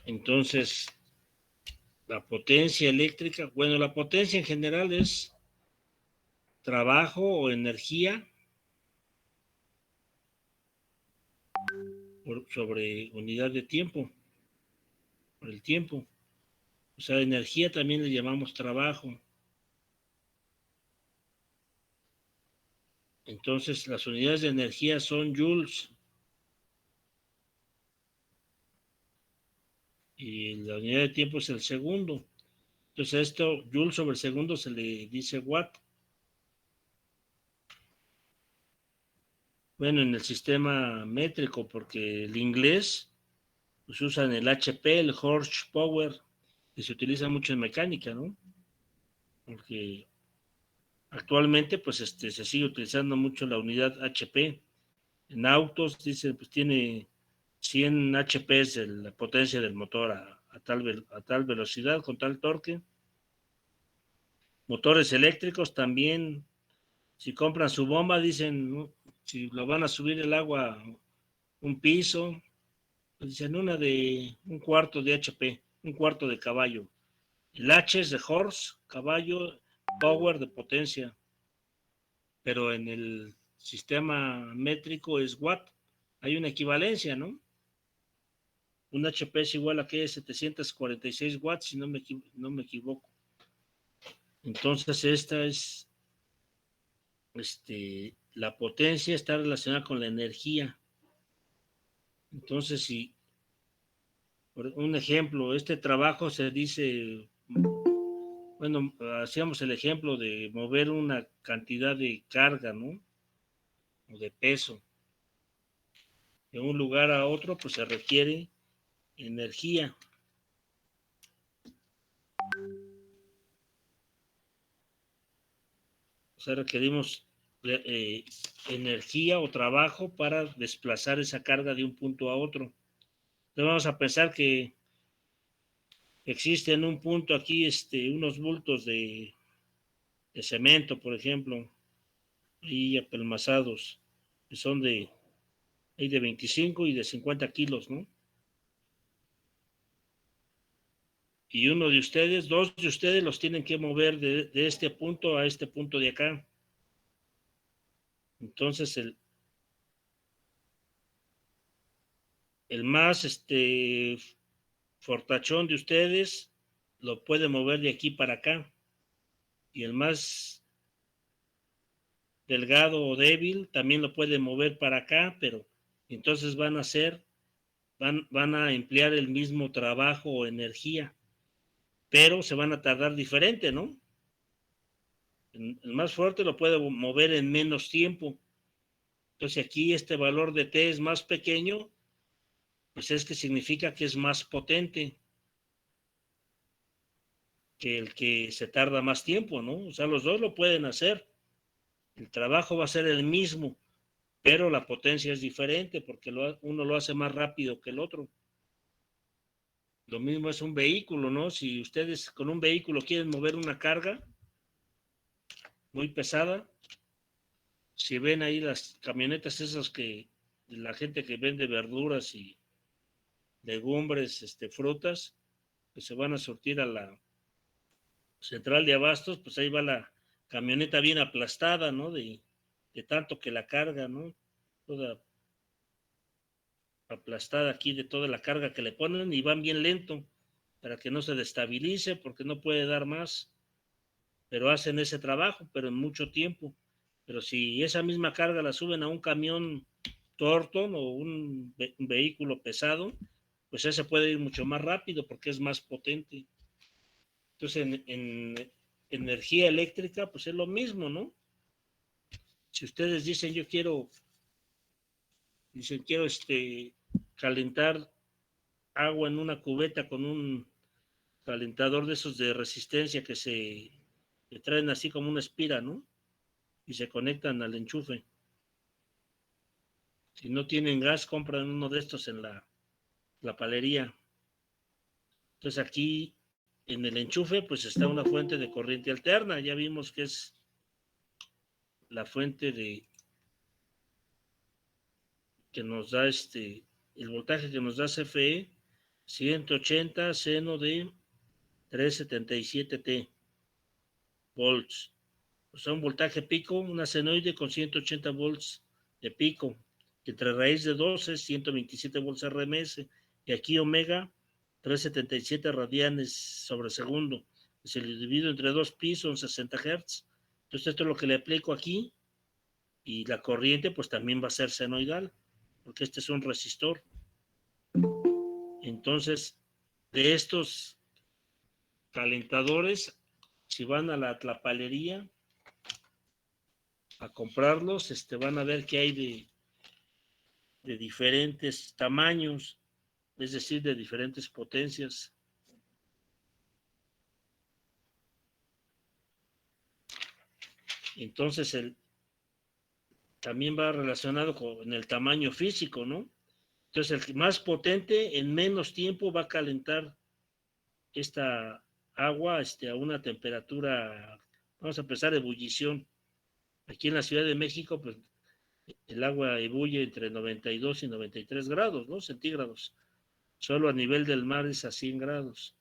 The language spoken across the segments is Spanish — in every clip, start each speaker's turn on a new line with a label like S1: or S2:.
S1: Entonces, la potencia eléctrica, bueno, la potencia en general es trabajo o energía sobre unidad de tiempo, por el tiempo. O sea, energía también le llamamos trabajo. Entonces, las unidades de energía son joules y la unidad de tiempo es el segundo. Entonces, esto, joule sobre segundo, se le dice watt. Bueno, en el sistema métrico, porque el inglés pues usan el HP, el horsepower, que se utiliza mucho en mecánica, ¿no? Porque actualmente pues se sigue utilizando mucho la unidad HP. En autos dice pues tiene 100 HP de la potencia del motor a tal velocidad, con tal torque. Motores eléctricos también, si compran su bomba, dicen, ¿no? Si lo van a subir el agua un piso, pues dicen una de un cuarto de HP, un cuarto de caballo. El H es de horse, caballo, power de potencia, pero en el sistema métrico es watt. Hay una equivalencia, ¿no? Un HP es igual a que 746 watts, si no me equivoco. Entonces esta es, la potencia está relacionada con la energía. Entonces, si, por un ejemplo, este trabajo se dice, bueno, hacíamos el ejemplo de mover una cantidad de carga, ¿no? O de peso. De un lugar a otro, pues se requiere energía. O sea, requerimos energía o trabajo para desplazar esa carga de un punto a otro. Entonces vamos a pensar que existe en un punto aquí unos bultos de cemento, por ejemplo, y apelmazados, que son de 25 y de 50 kilos, ¿no? Y uno de ustedes, dos de ustedes los tienen que mover de este punto a este punto de acá. Entonces el más fortachón de ustedes lo puede mover de aquí para acá. Y el más delgado o débil también lo puede mover para acá, pero entonces van a emplear el mismo trabajo o energía, pero se van a tardar diferente, ¿no? El más fuerte lo puede mover en menos tiempo. Entonces aquí este valor de T es más pequeño, pues es que significa que es más potente que el que se tarda más tiempo, ¿no? O sea, los dos lo pueden hacer. El trabajo va a ser el mismo, pero la potencia es diferente porque uno lo hace más rápido que el otro. Lo mismo es un vehículo, ¿no? Si ustedes con un vehículo quieren mover una carga muy pesada, si ven ahí las camionetas esas la gente que vende verduras y legumbres, frutas, que se van a surtir a la central de abastos, pues ahí va la camioneta bien aplastada, ¿no? De tanto que la carga, ¿no? Toda aplastada aquí de toda la carga que le ponen y van bien lento para que no se destabilice porque no puede dar más, pero hacen ese trabajo, pero en mucho tiempo. Pero si esa misma carga la suben a un camión Torton o un vehículo pesado, pues ese puede ir mucho más rápido porque es más potente. Entonces, en energía eléctrica, pues es lo mismo, ¿no? Si ustedes dicen, quiero calentar agua en una cubeta con un calentador de esos de resistencia que traen así como una espira, ¿no? Y se conectan al enchufe. Si no tienen gas, compran uno de estos en la palería. Entonces aquí en el enchufe pues está una fuente de corriente alterna. Ya vimos que es la fuente que nos da el voltaje que nos da CFE 180 seno de 377 volts. O sea, un voltaje pico, una senoide con 180 volts de pico. Entre raíz de 12, 127 volts RMS. Y aquí omega, 377 radianes sobre segundo. Si lo divido entre 2 pi son 60 Hz. Entonces esto es lo que le aplico aquí. Y la corriente pues también va a ser senoidal, porque este es un resistor. Entonces, de estos calentadores, si van a la tlapalería a comprarlos, van a ver que hay de diferentes tamaños, es decir, de diferentes potencias. Entonces, también va relacionado con el tamaño físico, ¿no? Entonces, el más potente en menos tiempo va a calentar esta agua a una temperatura, vamos a empezar, ebullición. Aquí en la Ciudad de México, pues el agua ebulle entre 92 y 93 grados, ¿no? Centígrados. Solo a nivel del mar es a 100 grados.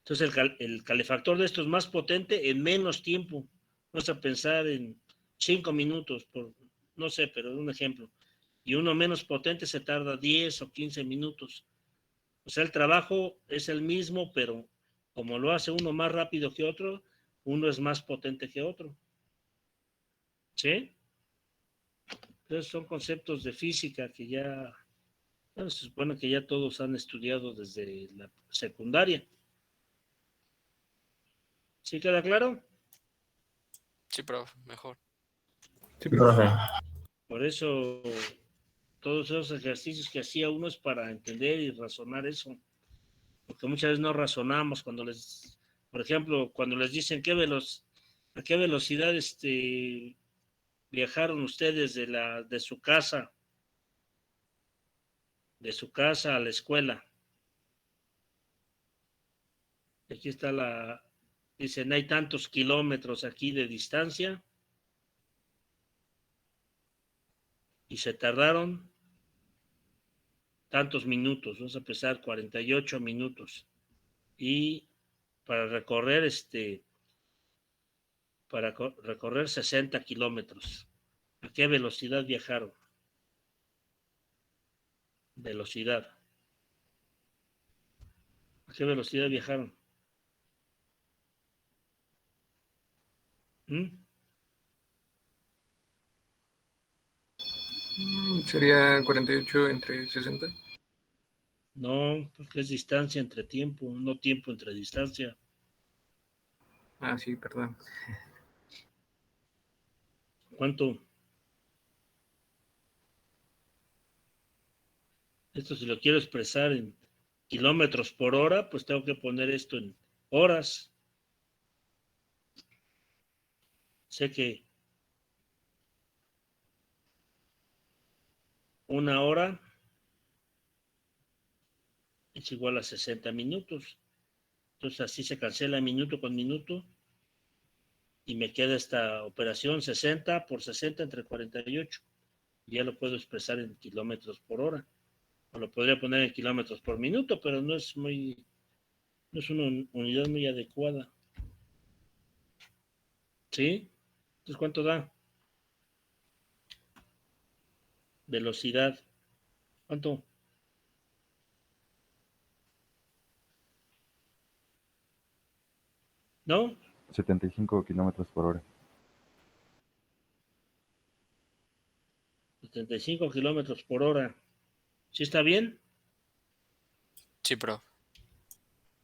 S1: Entonces el calefactor de esto es más potente en menos tiempo. Vamos a pensar en 5 minutos, no sé, pero un ejemplo. Y uno menos potente se tarda 10 o 15 minutos. O sea, el trabajo es el mismo, pero como lo hace uno más rápido que otro, uno es más potente que otro. ¿Sí? Entonces son conceptos de física que ya, bueno, se supone que ya todos han estudiado desde la secundaria. ¿Sí queda claro?
S2: Sí, profe, mejor.
S3: Sí, profe.
S1: Por eso todos esos ejercicios que hacía uno es para entender y razonar eso. Porque muchas veces no razonamos cuando por ejemplo, cuando les dicen a qué velocidad viajaron ustedes de su casa a la escuela. Aquí está dicen, hay tantos kilómetros aquí de distancia y se tardaron tantos minutos, vamos a empezar 48 minutos. Y para recorrer para recorrer 60 kilómetros. ¿A qué velocidad viajaron? Velocidad. ¿A qué velocidad viajaron? ¿Mm?
S3: Sería 48 entre 60.
S1: No, porque es distancia entre tiempo, no tiempo entre distancia.
S3: Ah, sí, perdón.
S1: ¿Cuánto? Esto si lo quiero expresar en kilómetros por hora, pues tengo que poner esto en horas. Sé que una hora es igual a 60 minutos. Entonces así se cancela minuto con minuto y me queda esta operación 60 por 60 entre 48. Ya lo puedo expresar en kilómetros por hora. O lo podría poner en kilómetros por minuto, pero no es una unidad muy adecuada. ¿Sí? Entonces, ¿cuánto da? Velocidad. ¿Cuánto? ¿No?
S4: 75 kilómetros por hora.
S1: 75 kilómetros por hora. ¿Sí está bien?
S2: Sí, profe.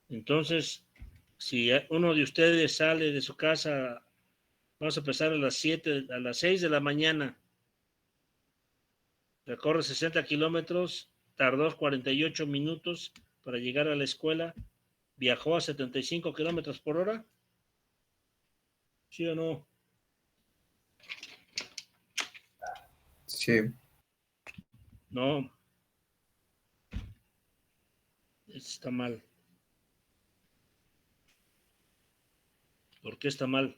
S1: Entonces, si uno de ustedes sale de su casa, vamos a empezar a las 6 de la mañana, recorre 60 kilómetros, tardó 48 minutos para llegar a la escuela, viajó a 75 kilómetros por hora. ¿Sí o no?
S5: Sí.
S1: No. Está mal. ¿Por qué está mal?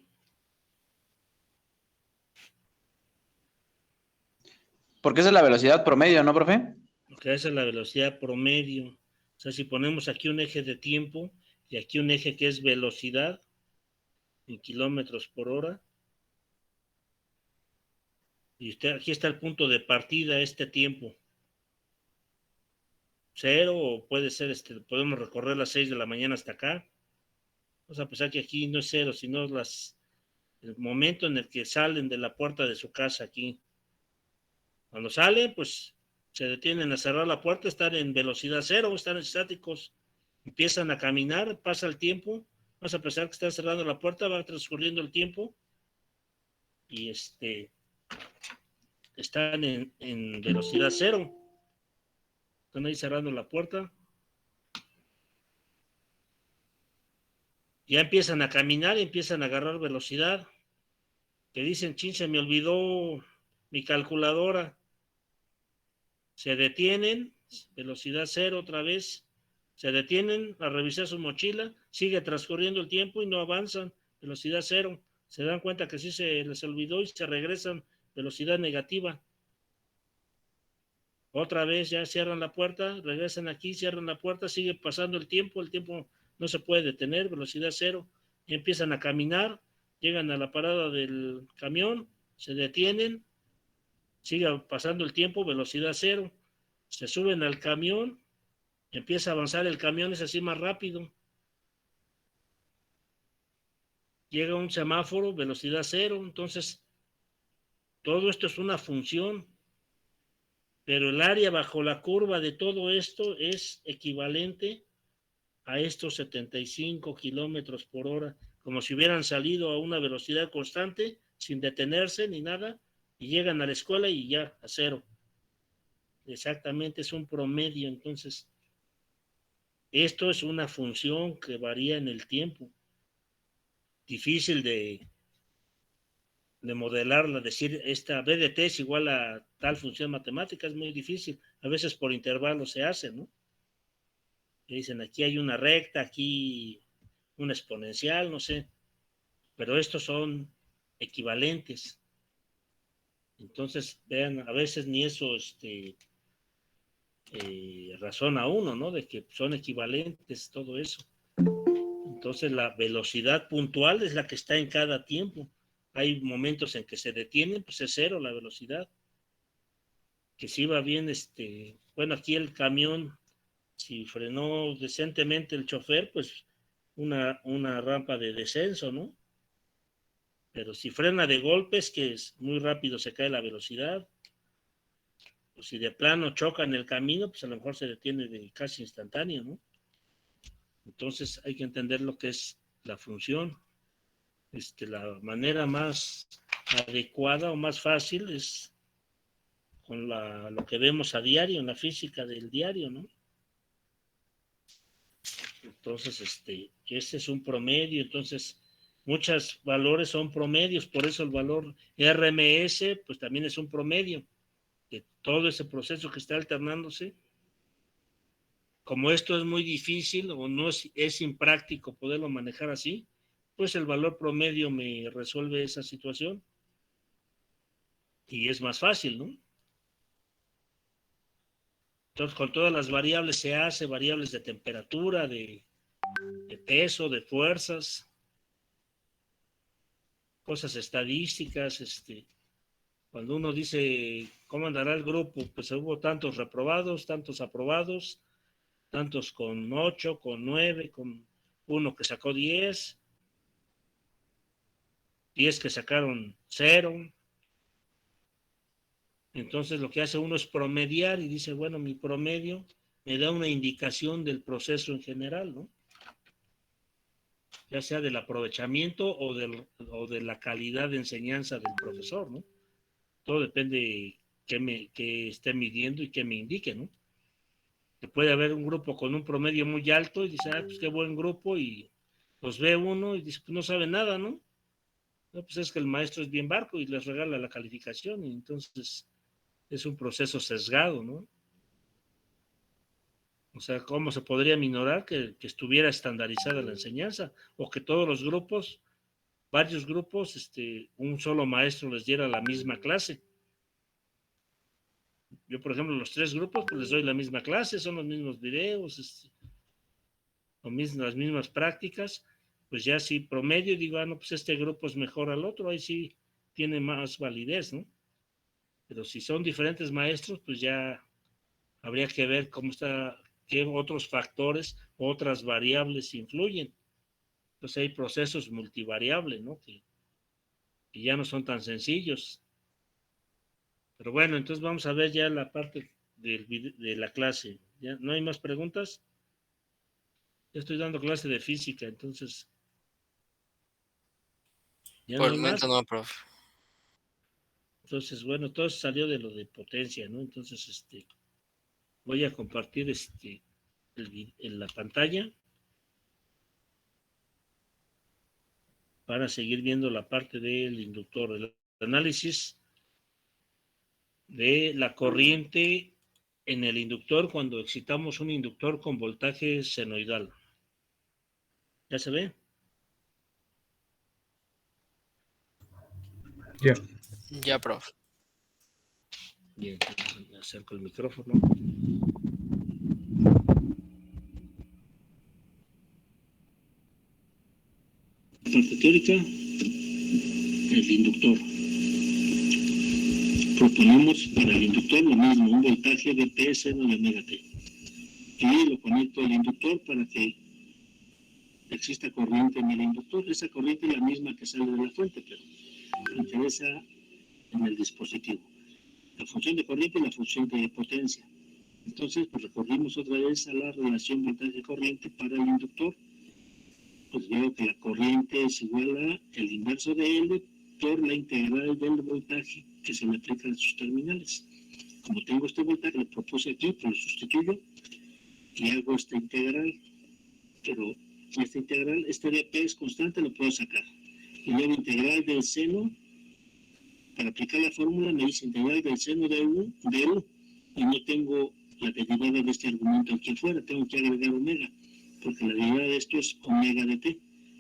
S5: Porque esa es la velocidad promedio, ¿no, profe?
S1: que esa es la velocidad promedio. O sea, si ponemos aquí un eje de tiempo y aquí un eje que es velocidad en kilómetros por hora, y aquí está el punto de partida, este tiempo. 0, o puede ser, podemos recorrer las 6 de la mañana hasta acá. Vamos a pensar que aquí no es 0, sino el momento en el que salen de la puerta de su casa aquí. Cuando salen, pues se detienen a cerrar la puerta, están en velocidad 0, están estáticos, empiezan a caminar, pasa el tiempo, vas a pensar que están cerrando la puerta, va transcurriendo el tiempo y están en velocidad 0. Están ahí cerrando la puerta. Ya empiezan a caminar y empiezan a agarrar velocidad. Que dicen, chin, se me olvidó mi calculadora. Se detienen, velocidad 0 otra vez. Se detienen a revisar su mochila, sigue transcurriendo el tiempo y no avanzan, velocidad 0. Se dan cuenta que sí se les olvidó y se regresan, velocidad negativa. Otra vez ya cierran la puerta, regresan aquí, cierran la puerta, sigue pasando el tiempo no se puede detener, velocidad 0. Y empiezan a caminar, llegan a la parada del camión, se detienen, sigue pasando el tiempo, velocidad 0. Se suben al camión, empieza a avanzar el camión, es así más rápido. Llega un semáforo, velocidad 0. Entonces, todo esto es una función, pero el área bajo la curva de todo esto es equivalente a estos 75 kilómetros por hora, como si hubieran salido a una velocidad constante, sin detenerse ni nada, y llegan a la escuela y ya a 0. Exactamente, es un promedio. Entonces, esto es una función que varía en el tiempo. Difícil de modelarla, decir esta BDT es igual a tal función matemática, es muy difícil. A veces por intervalos se hace, ¿no? Que dicen, aquí hay una recta, aquí una exponencial, no sé. Pero estos son equivalentes. Entonces, vean, a veces ni eso razona uno, ¿no? De que son equivalentes, todo eso. Entonces, la velocidad puntual es la que está en cada tiempo. Hay momentos en que se detienen, pues es 0 la velocidad. Que si va bien, bueno, aquí el camión, si frenó decentemente el chofer, pues una rampa de descenso, ¿no? Pero si frena de golpes, que es muy rápido, se cae la velocidad. Pues si de plano choca en el camino, pues a lo mejor se detiene de casi instantáneo, ¿no? Entonces hay que entender lo que es la función. La manera más adecuada o más fácil es con lo que vemos a diario, en la física del diario, ¿no? Entonces, ese es un promedio. Entonces, muchos valores son promedios, por eso el valor RMS, pues también es un promedio de todo ese proceso que está alternándose. Como esto es muy difícil o no es impráctico poderlo manejar así, pues el valor promedio me resuelve esa situación y es más fácil, ¿no? Entonces, con todas las variables se hace, variables de temperatura, de peso, de fuerzas, cosas estadísticas, cuando uno dice cómo andará el grupo, pues hubo tantos reprobados, tantos aprobados, tantos con 8, con 9, con uno que sacó 10 que sacaron 0. Entonces lo que hace uno es promediar y dice, bueno, mi promedio me da una indicación del proceso en general, ¿no? Ya sea del aprovechamiento o de la calidad de enseñanza del profesor, ¿no? Todo depende qué esté midiendo y qué me indique, ¿no? Que puede haber un grupo con un promedio muy alto y dice, pues qué buen grupo, y los ve uno y dice, pues no sabe nada, ¿no? No, pues es que el maestro es bien barco y les regala la calificación, y entonces es un proceso sesgado, ¿no? O sea, ¿cómo se podría minorar que estuviera estandarizada la enseñanza? O que todos los grupos, varios grupos, un solo maestro les diera la misma clase. Yo, por ejemplo, los 3 grupos, pues les doy la misma clase, son los mismos videos, las mismas prácticas. Pues ya si promedio, digo, no, pues este grupo es mejor al otro, ahí sí tiene más validez, ¿no? Pero si son diferentes maestros, pues ya habría que ver qué otros factores, otras variables influyen. Entonces hay procesos multivariables, ¿no? Que ya no son tan sencillos. Pero bueno, entonces vamos a ver ya la parte de la clase. ¿Ya no hay más preguntas? Yo estoy dando clase de física, entonces ya
S2: Por
S1: no
S2: el
S1: hay más.
S2: momento no, profe.
S1: Entonces, bueno, todo salió de lo de potencia, ¿no? Entonces, voy a compartir en la pantalla para seguir viendo la parte del inductor, el análisis de la corriente en el inductor cuando excitamos un inductor con voltaje senoidal. ¿Ya se ve?
S3: Ya.
S2: Ya, profe.
S1: Bien, me acerco el micrófono. Parte teórica, el inductor. Proponemos para el inductor lo mismo, un voltaje de P seno de omega T. Y lo conecto al inductor para que exista corriente en el inductor. Esa corriente es la misma que sale de la fuente, pero me interesa en el dispositivo. La función de corriente y la función de potencia. Entonces, pues recurrimos otra vez a la relación voltaje-corriente para el inductor. Pues veo que la corriente es igual a el inverso de L por la integral del voltaje que se le aplica a sus terminales. Como tengo este voltaje, lo propuse aquí, pues lo sustituyo y hago esta integral, pero esta integral, este de P es constante, lo puedo sacar. Y luego integral del seno, para aplicar la fórmula me dice integral del seno de U, y no tengo la derivada de este argumento aquí afuera, tengo que agregar omega, porque la derivada de esto es omega de T.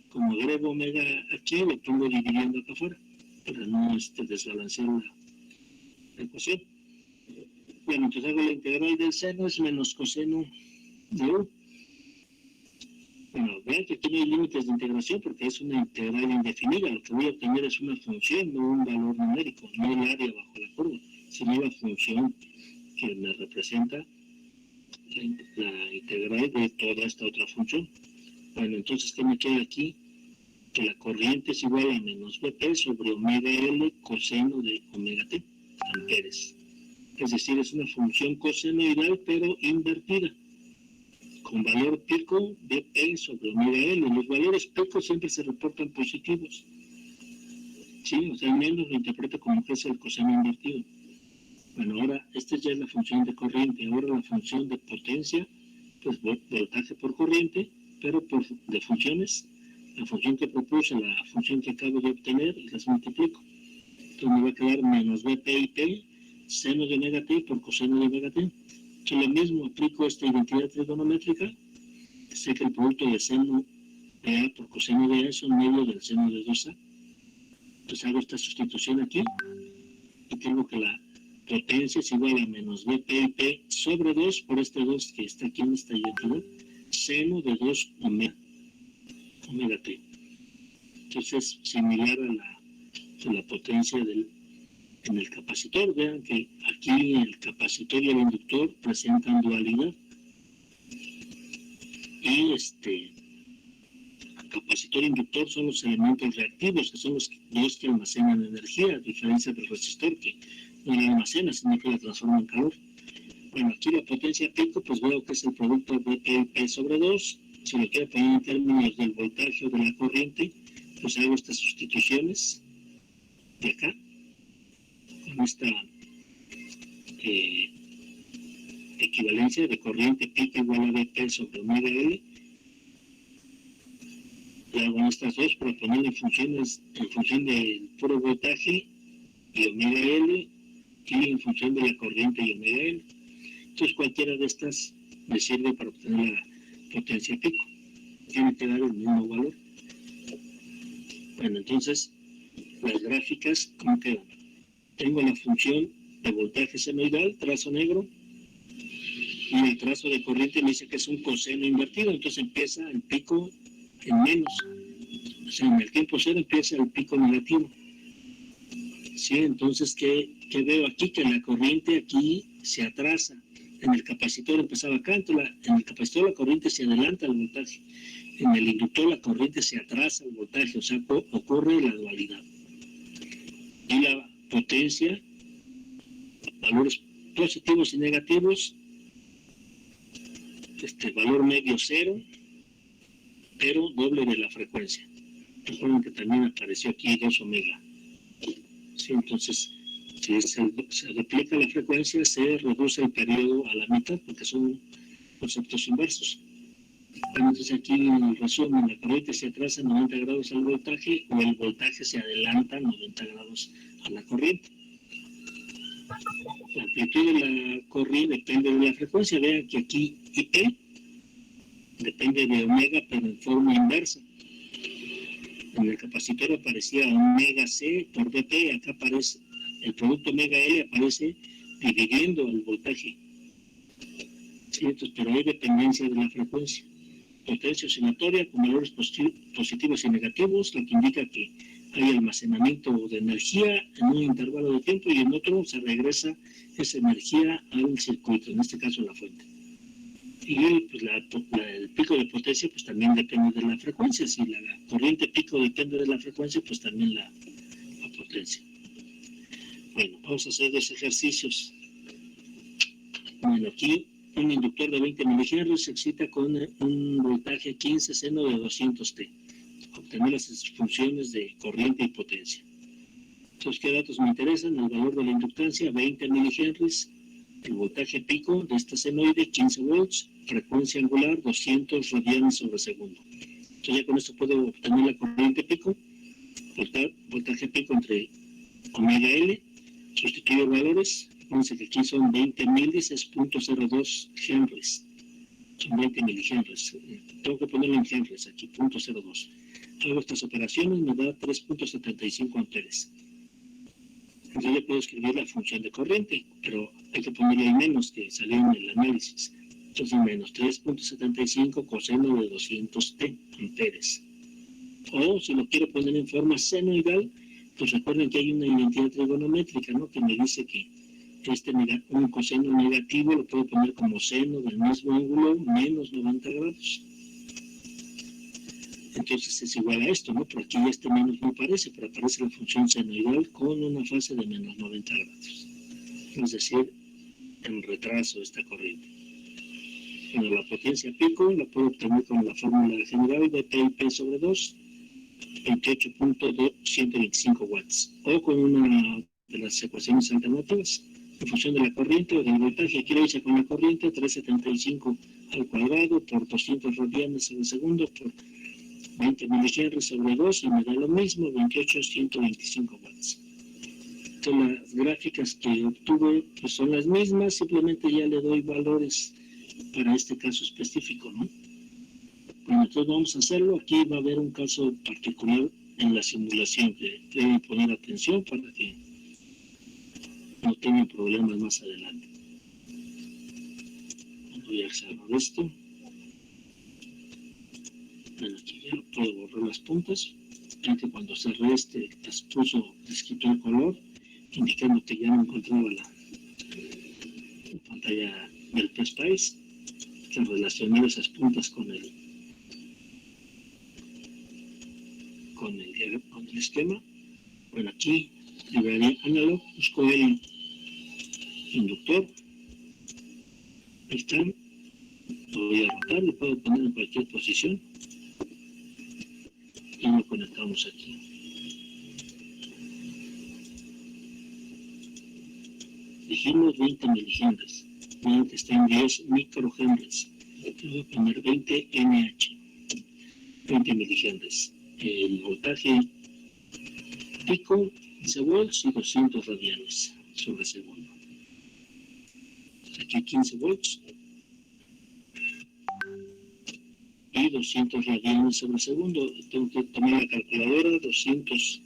S1: Como agrego omega aquí, lo pongo dividiendo acá afuera, para no desbalancear la ecuación. Bueno, entonces hago la integral del seno, es menos coseno de U. Bueno, vean que aquí no hay límites de integración porque es una integral indefinida. Lo que voy a obtener es una función, no un valor numérico, no el área bajo la curva, sino la función que me representa la integral de toda esta otra función. Bueno, entonces, ¿qué me queda aquí? Que la corriente es igual a menos Vp sobre omega L coseno de omega T, amperes. Es decir, es una función cosenoidal pero invertida, con valor pico de P sobre omega L. Los valores pico siempre se reportan positivos. Sí, o sea, el menos lo interpreto como que es el coseno invertido. Bueno, ahora, esta ya es la función de corriente. Ahora la función de potencia, pues voltaje por corriente, pero de funciones, la función que propuse, la función que acabo de obtener, y las multiplico. Entonces me va a quedar menos Vp y T, seno de omega T por coseno de omega T. Yo lo mismo aplico esta identidad trigonométrica, sé que el producto de seno de A por coseno de A es un medio del seno de 2A. Entonces hago esta sustitución aquí y tengo que la potencia es igual a menos Vp y P sobre 2 por este 2 que está aquí en esta identidad, seno de 2 omega T. Entonces es similar a la potencia en el capacitor. Vean que aquí el capacitor y el inductor presentan dualidad. Y capacitor e inductor son los elementos reactivos, que son los dos que almacenan energía, a diferencia del resistor que no la almacena, sino que la transforma en calor. Bueno, aquí la potencia pico, pues veo que es el producto de P sobre 2. Si lo quiero poner en términos del voltaje o de la corriente, pues hago estas sustituciones de acá, con esta equivalencia de corriente pico igual a Vp sobre omega L. Y hago estas dos para poner en función del puro voltaje y omega L, y en función de la corriente y omega L. Entonces cualquiera de estas me sirve para obtener la potencia pico. Tiene que dar el mismo valor. Bueno, entonces las gráficas, ¿cómo quedan? Tengo la función de voltaje senoidal, trazo negro, y el trazo de corriente me dice que es un coseno invertido, entonces empieza el pico en menos. O sea, en el tiempo cero empieza el pico negativo. Sí, entonces, ¿qué veo aquí? Que la corriente aquí se atrasa. En el capacitor empezaba acá, entonces en el capacitor la corriente se adelanta al voltaje. En el inductor la corriente se atrasa al voltaje, o sea, ocurre la dualidad. Y la potencia, valores positivos y negativos, valor medio cero, pero doble de la frecuencia. Recuerden que también apareció aquí 2 omega. Sí, entonces, si se replica la frecuencia, se reduce el periodo a la mitad, porque son conceptos inversos. Bueno, entonces aquí en el resumen, la corriente se atrasa 90 grados al voltaje o el voltaje se adelanta 90 grados a la corriente. La amplitud de la corriente depende de la frecuencia. Vean que aquí IP depende de omega, pero en forma inversa. En el capacitor aparecía omega C por dP, acá aparece el producto omega L, aparece dividiendo el voltaje. Sí, entonces, pero hay dependencia de la frecuencia. Potencia oscilatoria con valores positivos y negativos, lo que indica que hay almacenamiento de energía en un intervalo de tiempo y en otro se regresa esa energía al circuito, en este caso la fuente. Y pues, el pico de potencia pues también depende de la frecuencia. Si la corriente pico depende de la frecuencia, pues también la potencia. Bueno, vamos a hacer 2 ejercicios. Bueno, aquí un inductor de 20 milihenries se excita con un voltaje 15 seno de 200T. Obtener las funciones de corriente y potencia. Entonces, ¿qué datos me interesan? El valor de la inductancia, 20 milihenries. El voltaje pico de esta senoide, 15 volts. Frecuencia angular, 200 radianes sobre segundo. Entonces, ya con esto puedo obtener la corriente pico. Voltaje pico entre omega L. Sustituir valores. Fíjense que aquí son 20 milis, es 0.02 henries. Son 20 milihenries. Tengo que ponerlo en henries aquí, 0.02. Hago estas operaciones, me da 3.75 amperes. Entonces yo puedo escribir la función de corriente, pero hay que ponerle el menos que salió en el análisis. Entonces menos 3.75 coseno de 200T amperes. O si lo quiero poner en forma senoidal, pues recuerden que hay una identidad trigonométrica, ¿no? Que me dice que un coseno negativo lo puedo poner como seno del mismo ángulo menos 90 grados. Entonces es igual a esto, ¿no? Por aquí menos no aparece, pero aparece la función senoidal con una fase de menos 90 grados. Es decir, en retraso esta corriente. Bueno, la potencia pico la puedo obtener con la fórmula general de PIP sobre 2, 28.125 watts, o con una de las ecuaciones alternativas. En función de la corriente o del voltaje, aquí lo hice con la corriente, 375 al cuadrado por 200 radianes sobre segundo por 20 milihenries sobre 2 y me da lo mismo, 28.125 watts. Entonces las gráficas que obtuve pues son las mismas, simplemente ya le doy valores para este caso específico, ¿no? Bueno, entonces vamos a hacerlo. Aquí va a haber un caso particular en la simulación que deben poner atención para que no tengan problemas más adelante. Voy a cerrar esto. Bueno, aquí ya puedo borrar las puntas. Ven que cuando cerré les quitó el color, indicando que ya no encontraba la pantalla del PSPICE, que relacionar esas puntas con el esquema. Bueno, aquí librería analog, busco el inductor. Ahí está. Lo voy a rotar, lo puedo poner en cualquier posición. Y lo conectamos aquí. Dijimos 20 milihenries. Miren que está en 10 microhenries. Voy a poner 20 NH. 20 milihenries. El voltaje pico 15 volts y 200 radianes sobre segundo. Aquí 15 volts y 200 radianes sobre segundo. Tengo que tomar la calculadora, 200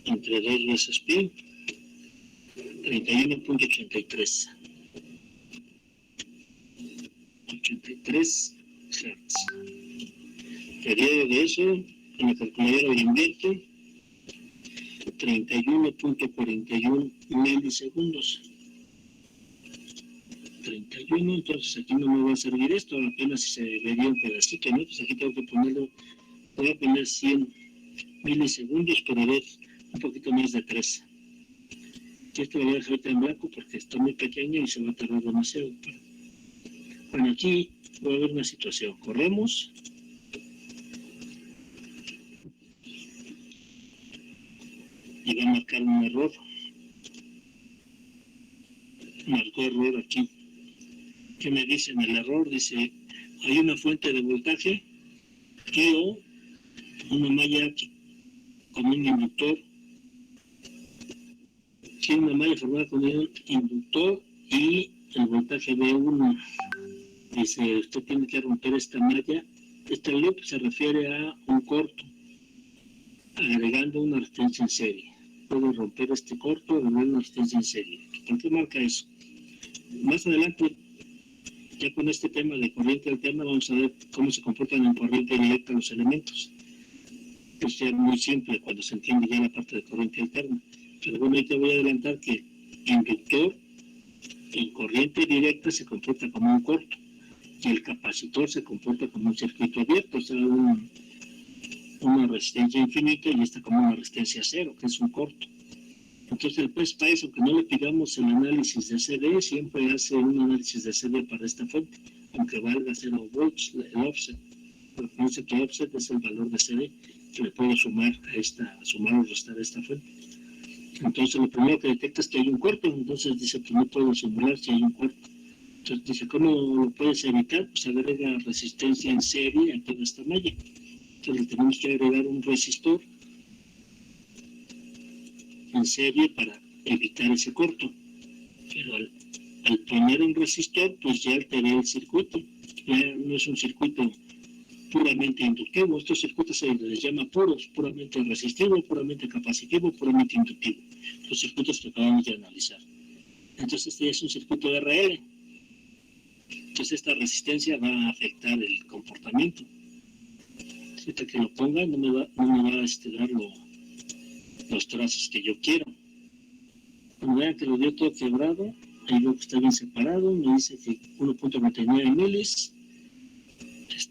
S1: entre 2 veces pi, 31.83. 83 Hz. Periodo de eso, en la calculadora de invierto, 31.41 milisegundos. 31, entonces aquí no me va a servir esto, apenas si se vería un pedacito, ¿no? Pues aquí tengo que ponerlo, voy a poner 100 milisegundos para ver un poquito más de 3. Esto lo voy a dejar ahorita en blanco porque está muy pequeño y se va a tardar demasiado. Bueno, aquí voy a ver una situación. Corremos. Y va a marcar un error. Marcó error aquí. ¿Qué me dice en el error? Dice, hay una fuente de voltaje o una malla con un inductor. Tiene una malla formada con un inductor y el voltaje B1. Dice, usted tiene que romper esta malla. Este loop se refiere a un corto, agregando una resistencia en serie. Puedo romper este corto, agregando una resistencia en serie. ¿Por qué marca eso? Más adelante, ya con este tema de corriente alterna, vamos a ver cómo se comportan en corriente directa los elementos. Pues ya es muy simple cuando se entiende ya la parte de corriente alterna. Pero bueno, ahí te voy a adelantar que inductor en corriente directa se comporta como un corto y el capacitor se comporta como un circuito abierto, o sea, una resistencia infinita y esta como una resistencia cero, que es un corto. Entonces, pues para eso, que no le pidamos el análisis de CD, siempre hace un análisis de CD para esta fuente, aunque valga 0 volts, el offset. Lo que dice que offset es el valor de CD que le puedo sumar o restar a esta fuente. Entonces, lo primero que detecta es que hay un corto, entonces dice que no puedo simular si hay un corto. Entonces dice, ¿cómo lo puedes evitar? Pues agrega resistencia en serie a toda esta malla. Entonces tenemos que agregar un resistor en serie para evitar ese corto. Pero al poner un resistor, pues ya alteré el circuito. Ya no es un circuito puramente inductivo. Estos circuitos se les llama puros, puramente resistivo, puramente capacitivo, puramente inductivo. Los circuitos que acabamos de analizar. Entonces este ya es un circuito RL. Entonces esta resistencia va a afectar el comportamiento. Hasta que lo ponga no me va a dar los trazos que yo quiero. Cuando vean que lo dio todo quebrado, ahí veo que está bien separado, me dice que 1.99 milis,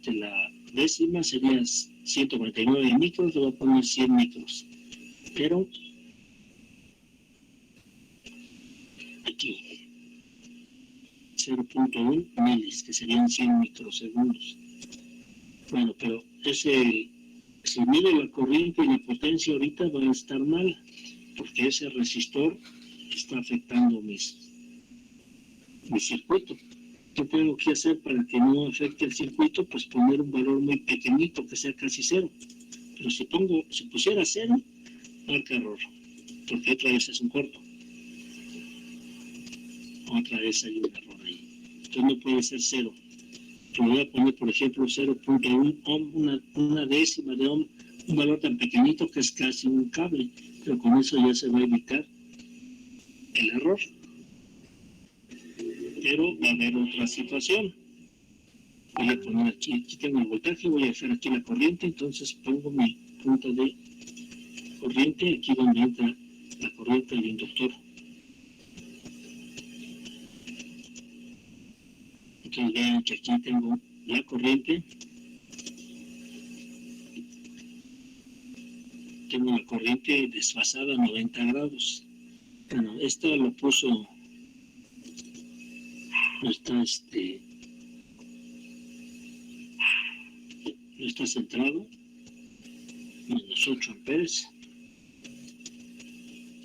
S1: la décima sería 149 micros, le voy a poner 100 micros. Pero aquí 0.1 milis, que serían 100 microsegundos. Bueno, pero si mide la corriente y la potencia ahorita va a estar mal, porque ese resistor está afectando mi circuito. ¿Qué tengo que hacer para que no afecte el circuito? Pues poner un valor muy pequeñito, que sea casi cero. Pero si pusiera cero, marca error, porque otra vez es un corto. Otra vez hay un error ahí. Entonces no puede ser cero. Yo voy a poner, por ejemplo, 0.1 ohm, una décima de ohm, un valor tan pequeñito que es casi un cable, pero con eso ya se va a evitar el error. Pero va a haber otra situación. Voy a poner aquí tengo el voltaje, voy a hacer aquí la corriente, entonces pongo mi punto de corriente, aquí donde entra la corriente del inductor. Entonces vean que aquí tengo la corriente, tengo la corriente desfasada a 90 grados. Bueno, esto lo puso, no está centrado, menos 8 amperes.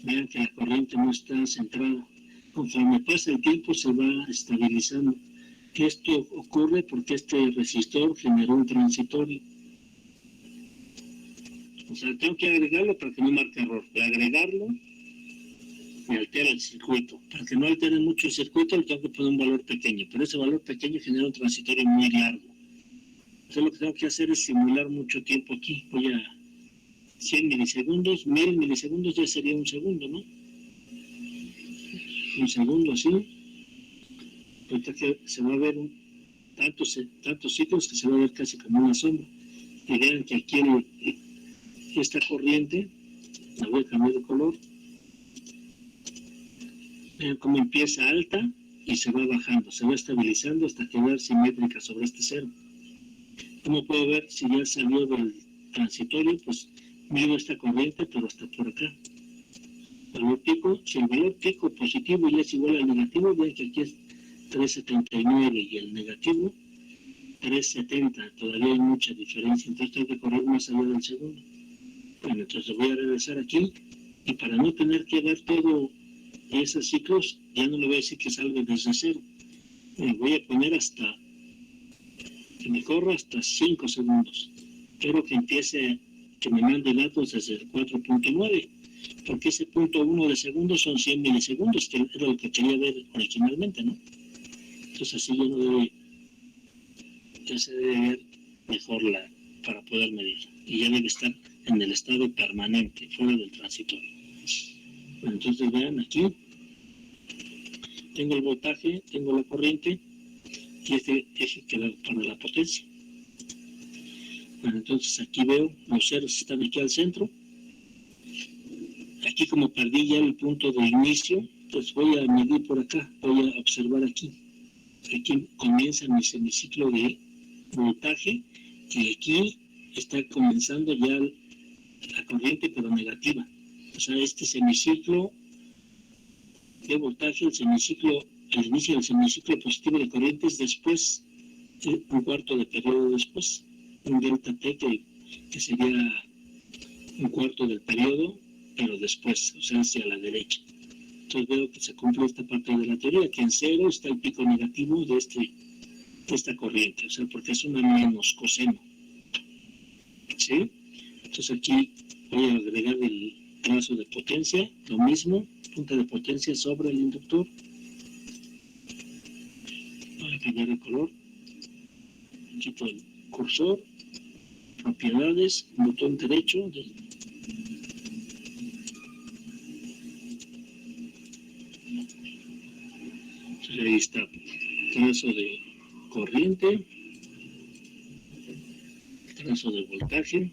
S1: Vean que la corriente no está centrada. Conforme pasa el tiempo se va estabilizando. Esto ocurre porque este resistor generó un transitorio. O sea, tengo que agregarlo para que no marque error. Al agregarlo, me altera el circuito. Para que no altere mucho el circuito, le tengo que poner un valor pequeño. Pero ese valor pequeño genera un transitorio muy largo. Entonces lo que tengo que hacer es simular mucho tiempo aquí. Voy a 100 milisegundos, 1000 milisegundos ya sería un segundo, ¿no? un segundo así. Ahorita que se va a ver tantos sitios que se va a ver casi como una sombra. Y vean que aquí esta corriente, la voy a cambiar de color. Vean cómo empieza alta y se va bajando, se va estabilizando hasta quedar simétrica sobre este cero. ¿Cómo puedo ver si ya salió del transitorio? Pues mido esta corriente, pero hasta por acá. Valor pico, si el valor pico positivo ya es igual al negativo, vean que aquí es 3.79 y el negativo 3.70, todavía hay mucha diferencia, entonces tengo que correr más allá del segundo. Bueno, entonces voy a regresar aquí y para no tener que ver todo esos ciclos, ya no le voy a decir que salga desde cero. Me voy a poner que me corra hasta 5 segundos, pero que empiece, que me mande datos desde el 4.9, porque ese punto 1 de segundo son 100 milisegundos, que era lo que quería ver originalmente, ¿no? Entonces así ya se debe ver mejor para poder medir, y ya debe estar en el estado permanente, fuera del transitorio. Bueno, entonces vean aquí, tengo el voltaje, tengo la corriente, y este eje queda para la potencia. Bueno, entonces aquí veo, los ceros están aquí al centro. Aquí como perdí ya el punto de inicio, pues voy a medir por acá, voy a observar aquí. Aquí comienza mi semiciclo de voltaje y aquí está comenzando ya la corriente pero negativa. O sea, este semiciclo de voltaje, el inicio del semiciclo positivo de corriente es después, un cuarto de periodo después, un delta T que sería un cuarto del periodo, pero después, o sea, hacia la derecha. Entonces veo que se cumple esta parte de la teoría, que en cero está el pico negativo de esta corriente, o sea, porque es una menos coseno. ¿Sí? Entonces aquí voy a agregar el trazo de potencia, lo mismo, punta de potencia sobre el inductor. Voy a cambiar el color, quito el cursor, propiedades, botón derecho, entonces ahí está, trazo de corriente, trazo de voltaje.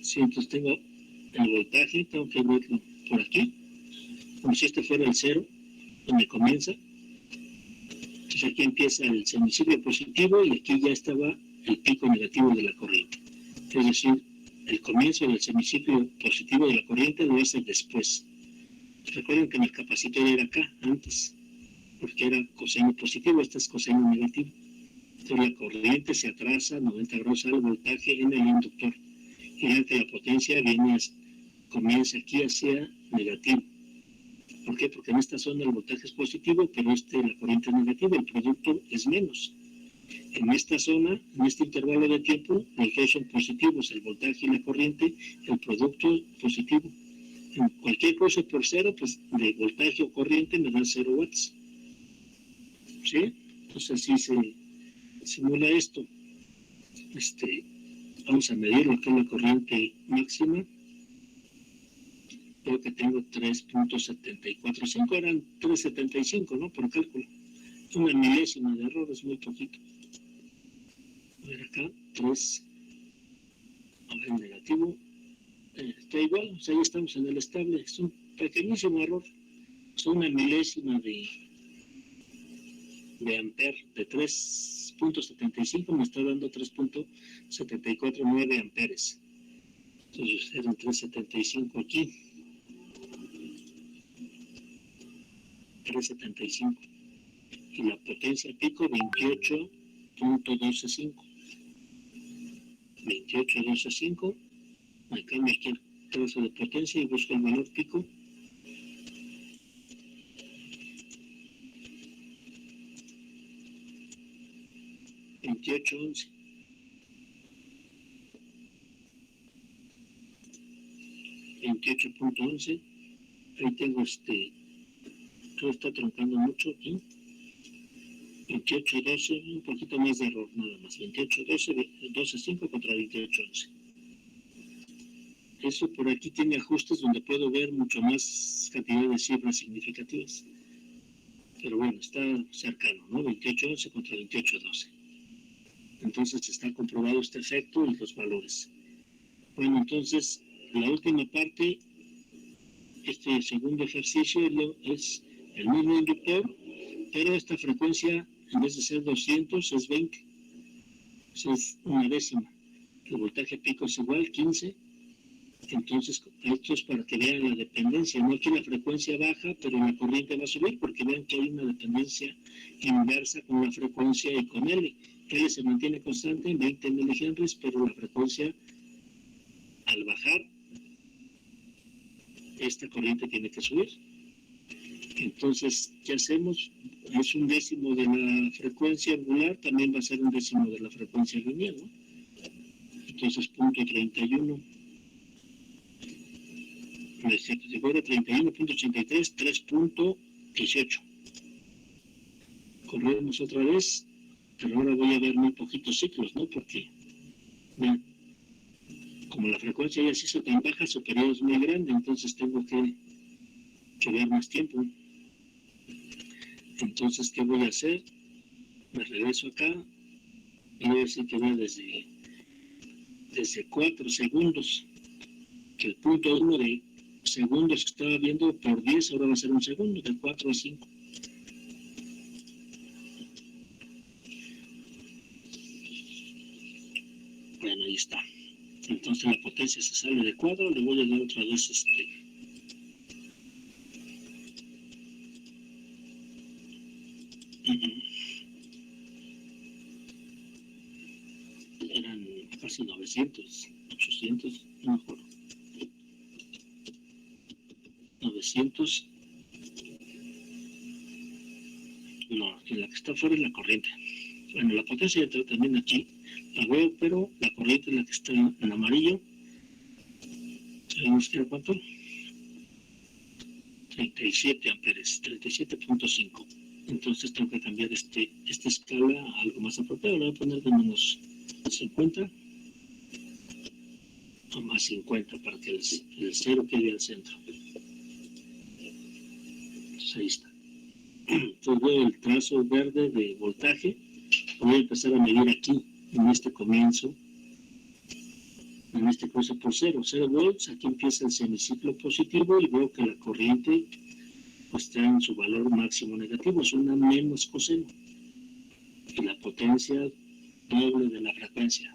S1: Sí, entonces tengo el voltaje, tengo que verlo por aquí, como si este fuera el cero, donde comienza. Entonces aquí empieza el semiciclo positivo y aquí ya estaba el pico negativo de la corriente. Es decir, el comienzo del semiciclo positivo de la corriente lo hace después. Recuerden que mi capacitor era acá antes, porque era coseno positivo, este es coseno negativo. Entonces la corriente se atrasa 90 grados al voltaje en el inductor. Y vean que la potencia comienza aquí hacia negativo. ¿Por qué? Porque en esta zona el voltaje es positivo, pero la corriente es negativa, el producto es menos. En esta zona, en este intervalo de tiempo, los dos son positivos, el voltaje y la corriente, el producto positivo. En cualquier cosa por cero, pues de voltaje o corriente me da 0 watts. ¿Sí? Entonces así se simula esto. Vamos a medir lo que es la corriente máxima. Veo que tengo 3.745, eran 3.75, ¿no? Por cálculo. Una milésima de error, es muy poquito. A ver acá, 3. A ver, negativo. Está igual, o sea, ya estamos en el estable. Es un pequeñísimo error. Es una milésima de ampere, de 3.75 me está dando 3.749 amperes. Entonces eran 3.75 aquí. 3.75. Y la potencia pico 28.125. 28.125. Me cambio aquí el trazo de potencia y busco el valor pico. $28.11. $28.11. Ahí tengo todo está troncando mucho aquí. 28.12, un poquito más de error nada más. 28.12, 12.5 contra 28.11. eso por aquí tiene ajustes donde puedo ver mucho más cantidad de cifras significativas. Pero bueno, está cercano, ¿no? 28.11 contra 28.12. Entonces está comprobado este efecto y los valores. Bueno, entonces la última parte, este segundo ejercicio es el mismo inductor, pero esta frecuencia en vez de ser 200 es 20. Eso es una décima. El voltaje pico es igual, 15. Entonces, esto es para que vean la dependencia. No que la frecuencia baja, pero la corriente va a subir, porque vean que hay una dependencia inversa con la frecuencia y con L. L se mantiene constante en 20 milihenries, pero la frecuencia, al bajar, esta corriente tiene que subir. Entonces, ¿qué hacemos? Es un décimo de la frecuencia angular, también va a ser un décimo de la frecuencia lineal, ¿no? Entonces, punto 31. Si fuera 31.83, 3.18. Corremos otra vez, pero ahora voy a ver muy poquitos ciclos, ¿no? Porque, vean, como la frecuencia ya se hizo tan baja, su periodo es muy grande, entonces tengo que ver más tiempo. Entonces, ¿qué voy a hacer? Me regreso acá y voy a decir que va desde 4 segundos, que el punto 1 de segundos que estaba viendo por 10, ahora va a ser un segundo, de 4 a 5. Bueno, ahí está. Entonces la potencia se sale de cuadro, le voy a dar otra vez eran casi 900, 800, no me acuerdo. 900. No, que la que está afuera es la corriente. Bueno, la potencia entra también aquí, la veo, pero la corriente es la que está en amarillo. ¿Sabemos que era cuánto? 37 amperes, 37.5. Entonces tengo que cambiar esta escala a algo más apropiado. Le voy a poner de menos 50 o más 50 para que el cero quede al centro. Entonces ahí está. Entonces veo el trazo verde de voltaje. Voy a empezar a medir aquí, en este comienzo, en este cruce por 0 volts. Aquí empieza el semiciclo positivo y veo que la corriente pues está en su valor máximo negativo, es una menos coseno. Y la potencia doble de la frecuencia.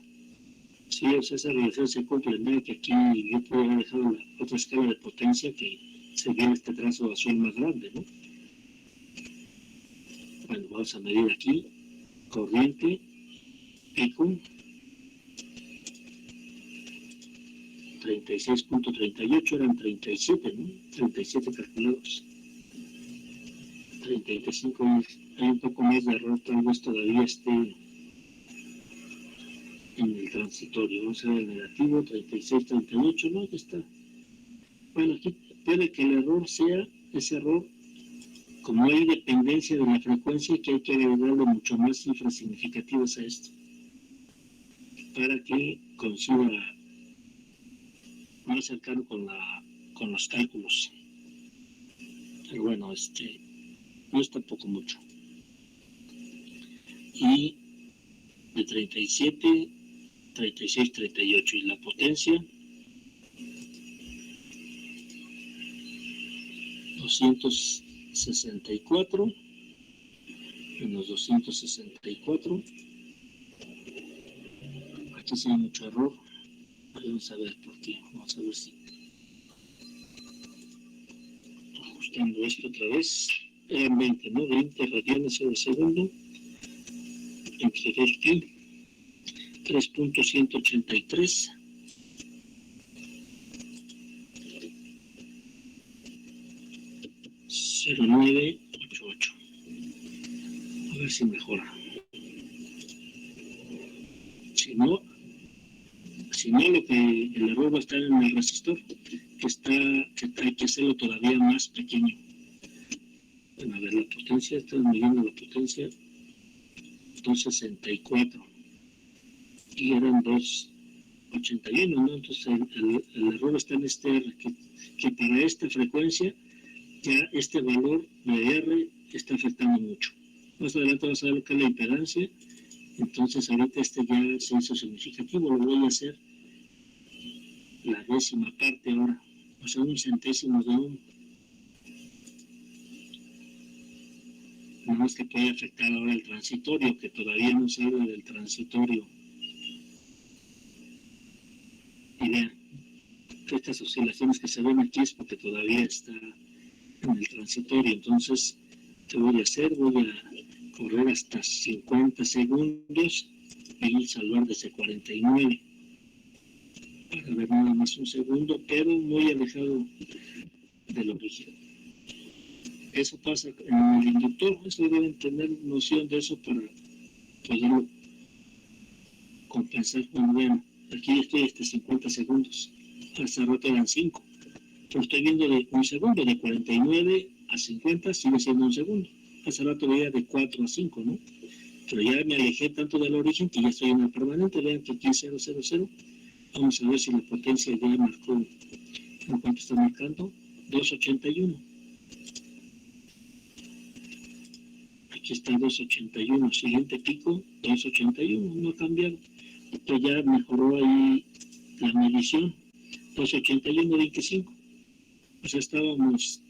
S1: Sí, o sea, esa relación se cumple. Vean que aquí yo puedo haber dejado la otra escala de potencia que se ve en este trazo azul más grande, ¿no? Bueno, vamos a medir aquí, corriente, pico, 36.38, eran 37, ¿no? 37 calculados. 35, hay un poco más de error, tal vez todavía esté en el transitorio. Vamos a ver el negativo, 36, 38, no, ya está. Bueno, aquí puede que el error sea ese error, como hay dependencia de la frecuencia, que hay que agregarle mucho más cifras significativas a esto, para que consiga más cercano con los cálculos. Pero bueno, no es tampoco mucho. Y de 37, 36, 38. Y la potencia, 264 menos 264. Aquí sí hay mucho error. Vamos a ver por qué. Vamos a ver si ajustando esto otra vez. Eran 20, ¿no? 20 radianes sobre segundo. Entre 20, 3.183. .0988. A ver si mejora. Si no, lo que el error va a estar en el resistor, que hay que hacerlo todavía más pequeño. Bueno, a ver, la potencia, estamos midiendo la potencia, 264. Y eran 2 81, ¿no? Entonces el error está en este R, que para esta frecuencia ya este valor de R está afectando mucho. Más adelante vamos a ver lo que es la impedancia. Entonces ahorita este ya se hizo significativo, lo voy a hacer la décima parte ahora, o sea, un centésimo de ohm. Nada más que puede afectar ahora el transitorio, que todavía no sale del transitorio. Y vean, estas oscilaciones que se ven aquí es porque todavía está en el transitorio. Entonces, ¿qué voy a hacer? Voy a correr hasta 50 segundos y salvar desde 49 para ver nada más un segundo, pero muy alejado del origen. Eso pasa en el inductor, eso deben tener noción de eso para poderlo compensar. Bueno, aquí estoy hasta 50 segundos, hace rato eran 5, pero estoy viendo de un segundo, de 49 a 50 sigue siendo un segundo. Hace rato veía de 4 a 5, ¿no? Pero ya me alejé tanto del origen que ya estoy en el permanente. Vean que aquí es 000. Vamos a ver si la potencia ya marcó. ¿En cuánto está marcando? 281. Aquí está 281. Siguiente pico, 281. No ha cambiado. Esto ya mejoró ahí la medición. 281.25. O sea, estábamos.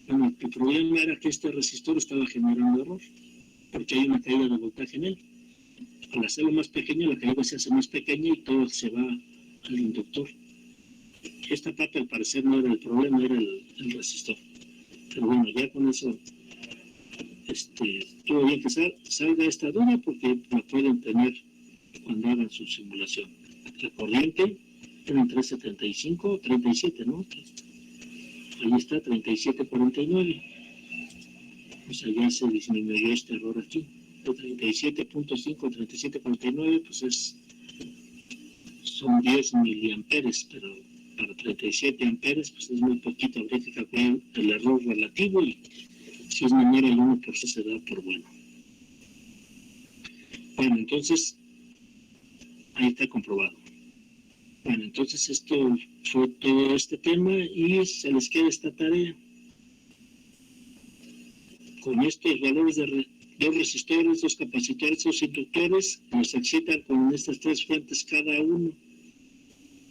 S1: Bueno, el problema era que este resistor estaba generando error, porque hay una caída de voltaje en él. Al hacerlo más pequeño, la caída se hace más pequeña y todo se va al inductor. Esta parte al parecer no era el problema, era el resistor. Pero bueno, ya con eso todo bien que salga esta duda porque la pueden tener cuando hagan su simulación. La corriente era en 1375, 37, ¿no? Ahí está, 3749. O sea, ya se disminuyó este error aquí. De 37.5 a 37.49, pues son 10 miliamperes, pero para 37 amperes, pues es muy poquito. Habría que calcular el error relativo y si es menor al 1%, se da por bueno. Bueno, entonces, ahí está comprobado. Bueno, entonces esto fue todo este tema y se les queda esta tarea. Con estos valores de dos resistores, dos capacitores, dos inductores, nos excitan con estas tres fuentes cada uno.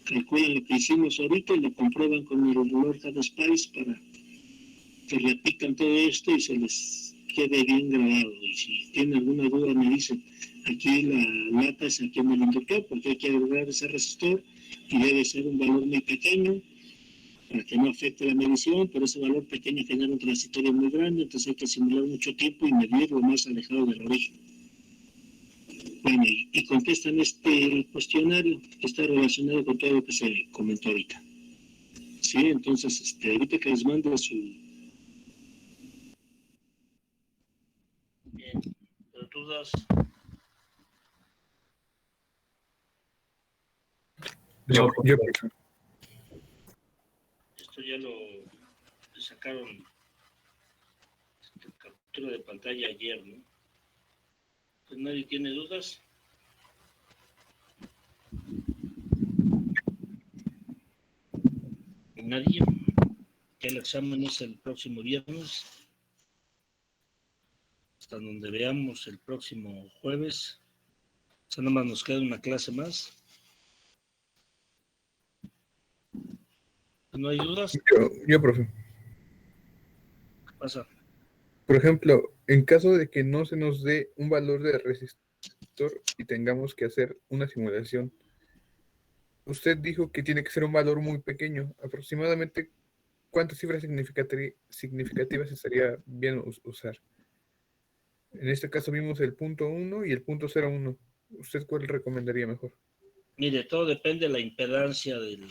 S1: Calculan lo que hicimos ahorita y lo comprueban con el valor cada spice para que repitan todo esto y se les quede bien grabado. Y si tienen alguna duda me dicen, aquí la lata es aquí en el inductor porque hay que agregar ese resistor y debe ser un valor muy pequeño para que no afecte la medición, pero ese valor pequeño genera un transitorio muy grande, entonces hay que simular mucho tiempo y medir lo más alejado del origen. Bueno, y contestan este cuestionario que está relacionado con todo lo que se comentó ahorita. Sí, entonces, ahorita que les mando su... Bien, dudas.
S3: Yo
S1: Esto ya lo sacaron captura de pantalla ayer, ¿no? Pues nadie tiene dudas. Nadie. Que el examen es el próximo viernes. Hasta donde veamos el próximo jueves. O sea, nada más nos queda una clase más. ¿No hay dudas?
S3: yo, profe.
S1: ¿Qué pasa?
S3: Por ejemplo, en caso de que no se nos dé un valor de resistor y tengamos que hacer una simulación, usted dijo que tiene que ser un valor muy pequeño. Aproximadamente, ¿cuántas cifras significativas estaría bien usar? En este caso vimos el punto 1 y el punto 0,1. ¿Usted cuál recomendaría mejor?
S1: Mire, todo depende de la impedancia del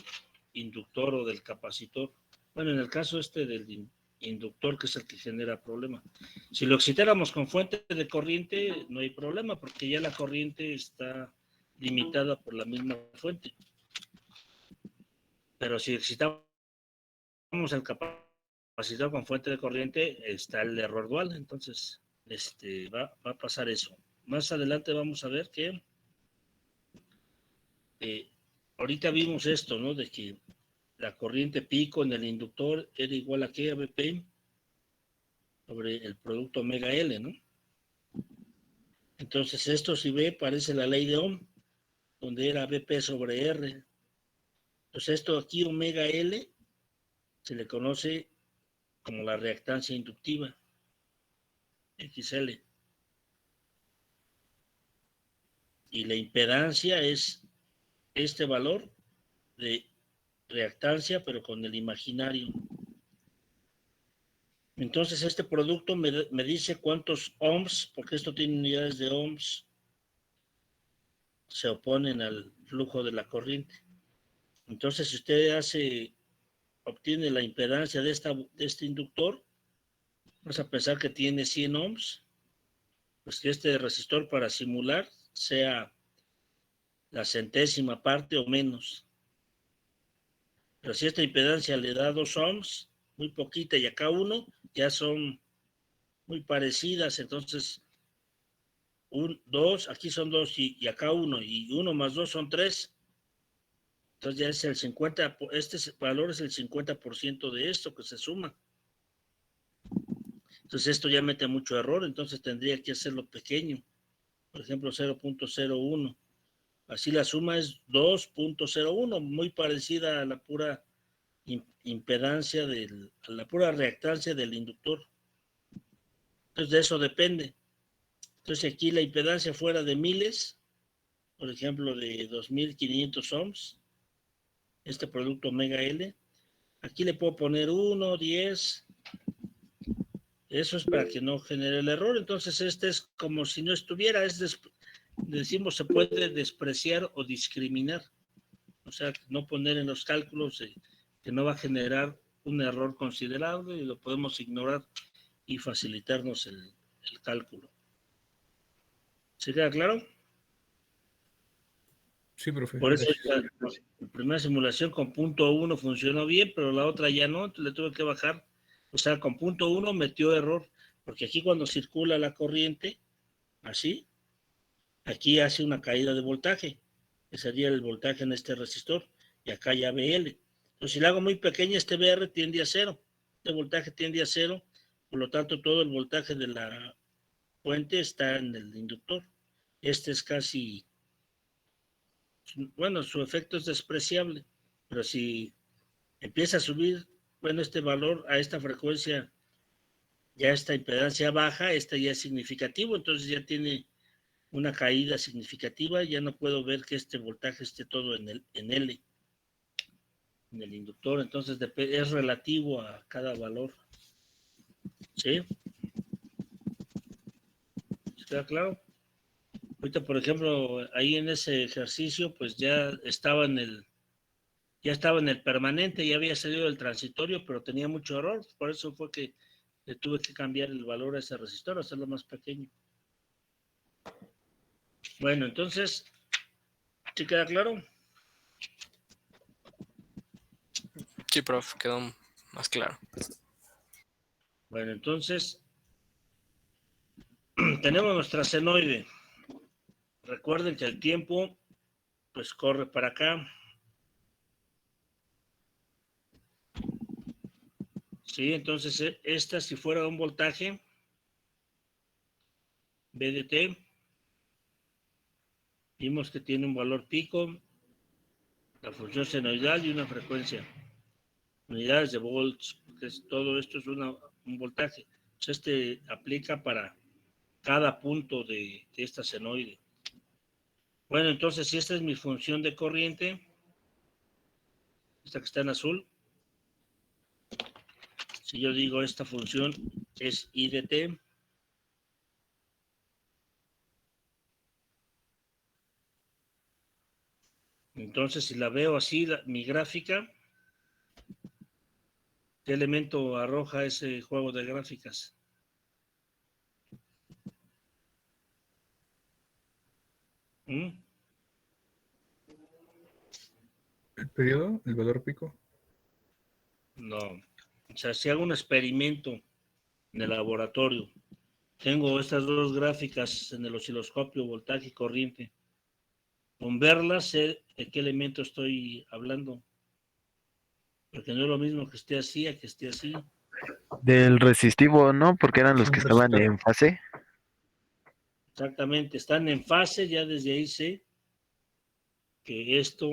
S1: inductor o del capacitor. Bueno, en el caso del inductor, que es el que genera problema. Si lo excitáramos con fuente de corriente, no hay problema, porque ya la corriente está limitada por la misma fuente. Pero si excitamos el capacitor con fuente de corriente, está el error dual. Entonces, va a pasar eso. Más adelante vamos a ver que ahorita vimos esto, ¿no? De que la corriente pico en el inductor era igual a ¿qué? A BP sobre el producto omega L, ¿no? Entonces esto si ve parece la ley de Ohm, donde era BP sobre R. Entonces esto aquí omega L se le conoce como la reactancia inductiva, XL. Y la impedancia es este valor de reactancia, pero con el imaginario. Entonces este producto me dice cuántos ohms, porque esto tiene unidades de ohms, se oponen al flujo de la corriente. Entonces si usted obtiene la impedancia de este inductor, vas a pensar que tiene 100 ohms, pues que este resistor para simular sea la centésima parte o menos. Pero si esta impedancia le da 2 ohms, muy poquita, y acá 1, ya son muy parecidas, entonces 2, aquí son 2 y acá 1, y 1 más 2 son 3. Entonces ya es el 50, este valor es el 50% de esto que se suma. Entonces esto ya mete mucho error, entonces tendría que hacerlo pequeño. Por ejemplo, 0.01. Así la suma es 2.01, muy parecida a la pura impedancia, a la pura reactancia del inductor. Entonces de eso depende. Entonces aquí la impedancia fuera de miles, por ejemplo de 2500 ohms, este producto omega L, aquí le puedo poner 1, 10, eso es para que no genere el error. Entonces este es como si no estuviera, decimos se puede despreciar o discriminar, o sea, no poner en los cálculos que no va a generar un error considerable y lo podemos ignorar y facilitarnos el cálculo. ¿Se queda claro?
S3: Sí, profe.
S1: Por eso la primera simulación con punto 1 funcionó bien, pero la otra ya no, entonces le tuve que bajar. O sea, con punto 1 metió error, porque aquí cuando circula la corriente, así, aquí hace una caída de voltaje, que sería el voltaje en este resistor, y acá ya BL. Entonces, si la hago muy pequeña, este BR tiende a 0, este voltaje tiende a 0, por lo tanto, todo el voltaje de la fuente está en el inductor. Este es casi, bueno, su efecto es despreciable, pero si empieza a subir, bueno, este valor a esta frecuencia, ya esta impedancia baja, esta ya es significativo, entonces ya tiene una caída significativa, ya no puedo ver que este voltaje esté todo en L, en el inductor, entonces es relativo a cada valor. ¿Sí? ¿Está claro? Ahorita, por ejemplo, ahí en ese ejercicio, pues ya estaba en el permanente, ya había salido del transitorio, pero tenía mucho error, por eso fue que le tuve que cambiar el valor a ese resistor, hacerlo más pequeño. Bueno, entonces, ¿sí queda claro?
S2: Sí, prof, quedó más claro.
S1: Bueno, entonces, tenemos nuestra senoide. Recuerden que el tiempo, pues corre para acá. Sí, entonces esta si fuera un voltaje, VDT, vimos que tiene un valor pico, la función senoidal y una frecuencia. Unidades de volts, porque todo esto es un voltaje. Entonces este aplica para cada punto de esta senoide. Bueno, entonces si esta es mi función de corriente, esta que está en azul, si yo digo esta función es I de t, entonces si la veo así, mi gráfica, ¿qué elemento arroja ese juego de gráficas? ¿Mm?
S3: ¿El periodo? ¿El valor pico?
S1: No. O sea, si hago un experimento en el laboratorio, tengo estas dos gráficas en el osciloscopio, voltaje y corriente. Con verlas sé de qué elemento estoy hablando. Porque no es lo mismo que esté así a que esté así.
S5: Del resistivo, ¿no? Porque eran los
S3: Un
S5: que estaban
S3: resistor.
S5: en fase.
S1: Exactamente, están en fase, ya desde ahí sé que esto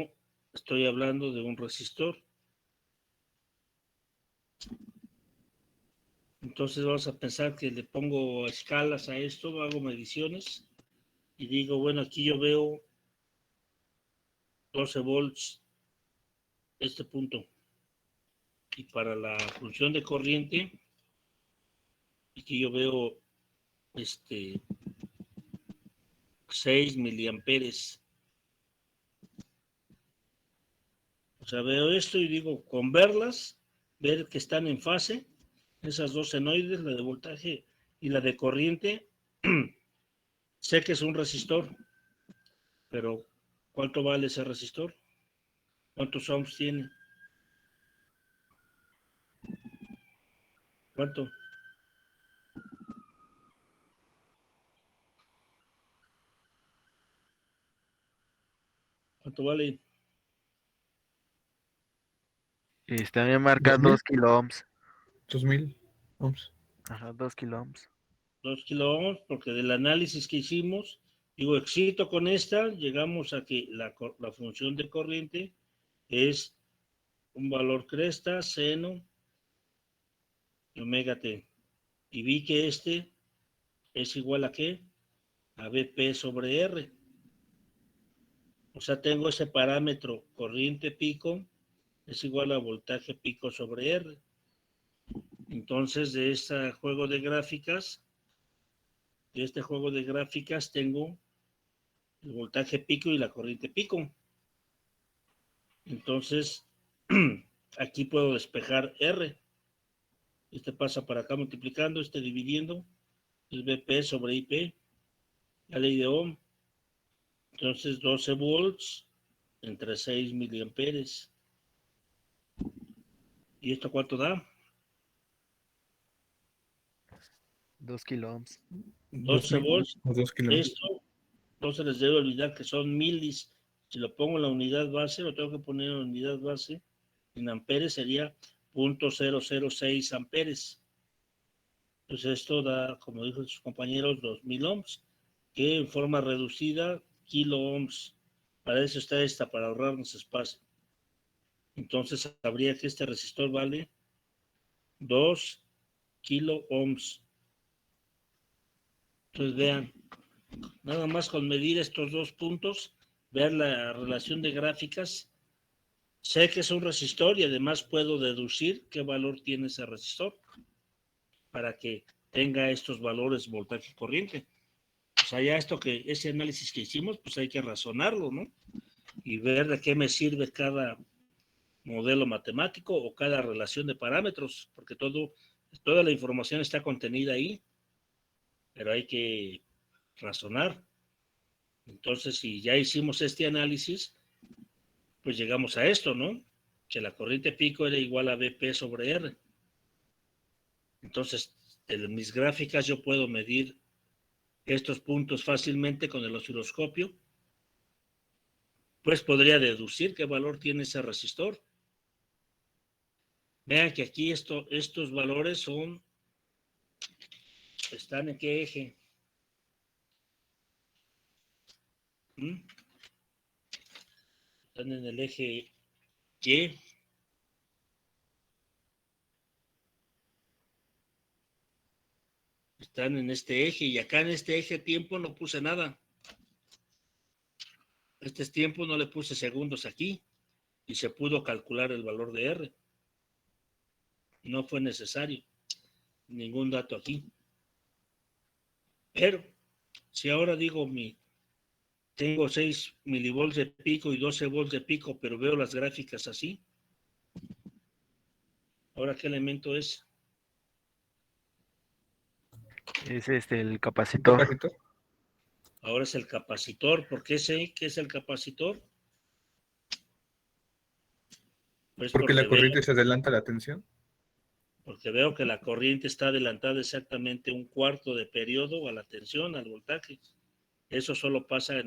S1: estoy hablando de un resistor. Entonces vamos a pensar que le pongo escalas a esto, hago mediciones y digo, bueno, aquí yo veo 12 volts este punto. Y para la función de corriente, aquí yo veo 6 miliamperes. O sea, veo esto y digo, con verlas, ver que están en fase, esas dos senoides, la de voltaje y la de corriente, sé que es un resistor, pero ¿cuánto vale ese resistor? ¿Cuántos ohms tiene? ¿Cuánto? ¿Cuánto vale?
S5: También marca
S3: 2000,
S5: 2 kilo ohms.
S3: 2000 ohms.
S5: Ajá, 2 kilo ohms.
S1: 2 kilo ohms, porque del análisis que hicimos, digo, excito con esta, llegamos a que la función de corriente es un valor cresta, seno y omega t. Y vi que este es igual a ¿qué? A Bp sobre R. O sea, tengo ese parámetro corriente pico es igual a voltaje pico sobre R. Entonces, de este juego de gráficas, tengo el voltaje pico y la corriente pico. Entonces, aquí puedo despejar R. Este pasa para acá multiplicando, dividiendo, es Bp sobre IP, la ley de Ohm. Entonces, 12 volts entre 6 miliamperes. ¿Y esto cuánto da?
S5: 2 kilo ohms.
S1: 12
S3: 2000
S1: volts.
S3: o 2 kilómetros.
S1: Esto no se les debe olvidar que son milis. Si lo pongo en la unidad base, lo tengo que poner en la unidad base. En amperes sería 0.006 amperes. Entonces esto da, como dijo sus compañeros, 2000 ohms, que en forma reducida, kilo ohms. Para eso está esta, para ahorrarnos espacio. Entonces habría que este resistor vale 2 kilo ohms. Entonces vean, nada más con medir estos dos puntos, ver la relación de gráficas, sé que es un resistor y además puedo deducir qué valor tiene ese resistor para que tenga estos valores voltaje y corriente. O sea, ya ese análisis que hicimos, pues hay que razonarlo, ¿no? Y ver de qué me sirve cada modelo matemático o cada relación de parámetros, porque toda la información está contenida ahí, pero hay que razonar. Entonces, si ya hicimos este análisis, pues llegamos a esto, ¿no? Que la corriente pico era igual a Bp sobre R. Entonces, en mis gráficas yo puedo medir estos puntos fácilmente con el osciloscopio, pues podría deducir qué valor tiene ese resistor. Vean que aquí estos valores están en qué eje. ¿Mm? Están en el eje Y. Están en este eje y acá en este eje tiempo no puse nada. Este tiempo no le puse segundos aquí y se pudo calcular el valor de R. No fue necesario ningún dato aquí. Pero si ahora digo tengo 6 milivolts de pico y 12 volts de pico, pero veo las gráficas así, ¿ahora qué elemento es?
S5: Es el
S3: ¿Un
S5: capacitor.
S3: capacitor?
S1: Ahora es el capacitor. ¿Por qué sé que es el capacitor? Pues
S3: Porque la corriente se adelanta a la tensión.
S1: porque veo que la corriente está adelantada exactamente un cuarto de periodo a la tensión, al voltaje. Eso solo pasa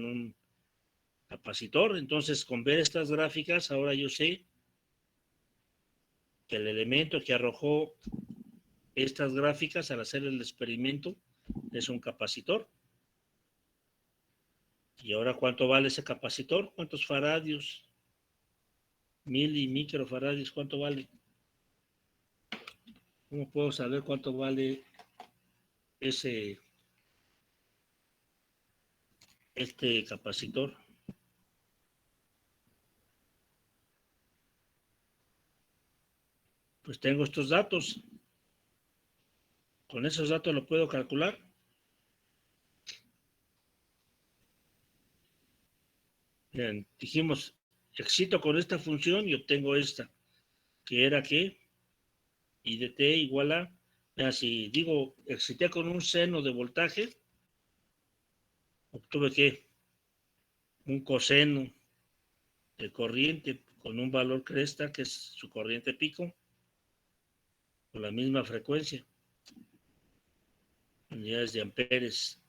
S1: capacitor. Entonces, con ver estas gráficas, ahora yo sé que el elemento que arrojó estas gráficas al hacer el experimento es un capacitor. Y ahora, ¿cuánto vale ese capacitor? ¿Cuántos faradios? Mil y microfaradios, ¿cuánto vale? ¿Cómo puedo saber cuánto vale este capacitor? Pues tengo estos datos. Con esos datos lo puedo calcular. Bien, dijimos, excito con esta función y obtengo esta, que era que I de t igual a, si digo, excité con un seno de voltaje, obtuve que un coseno de corriente con un valor cresta, que es su corriente pico, con la misma frecuencia, unidades de amperes.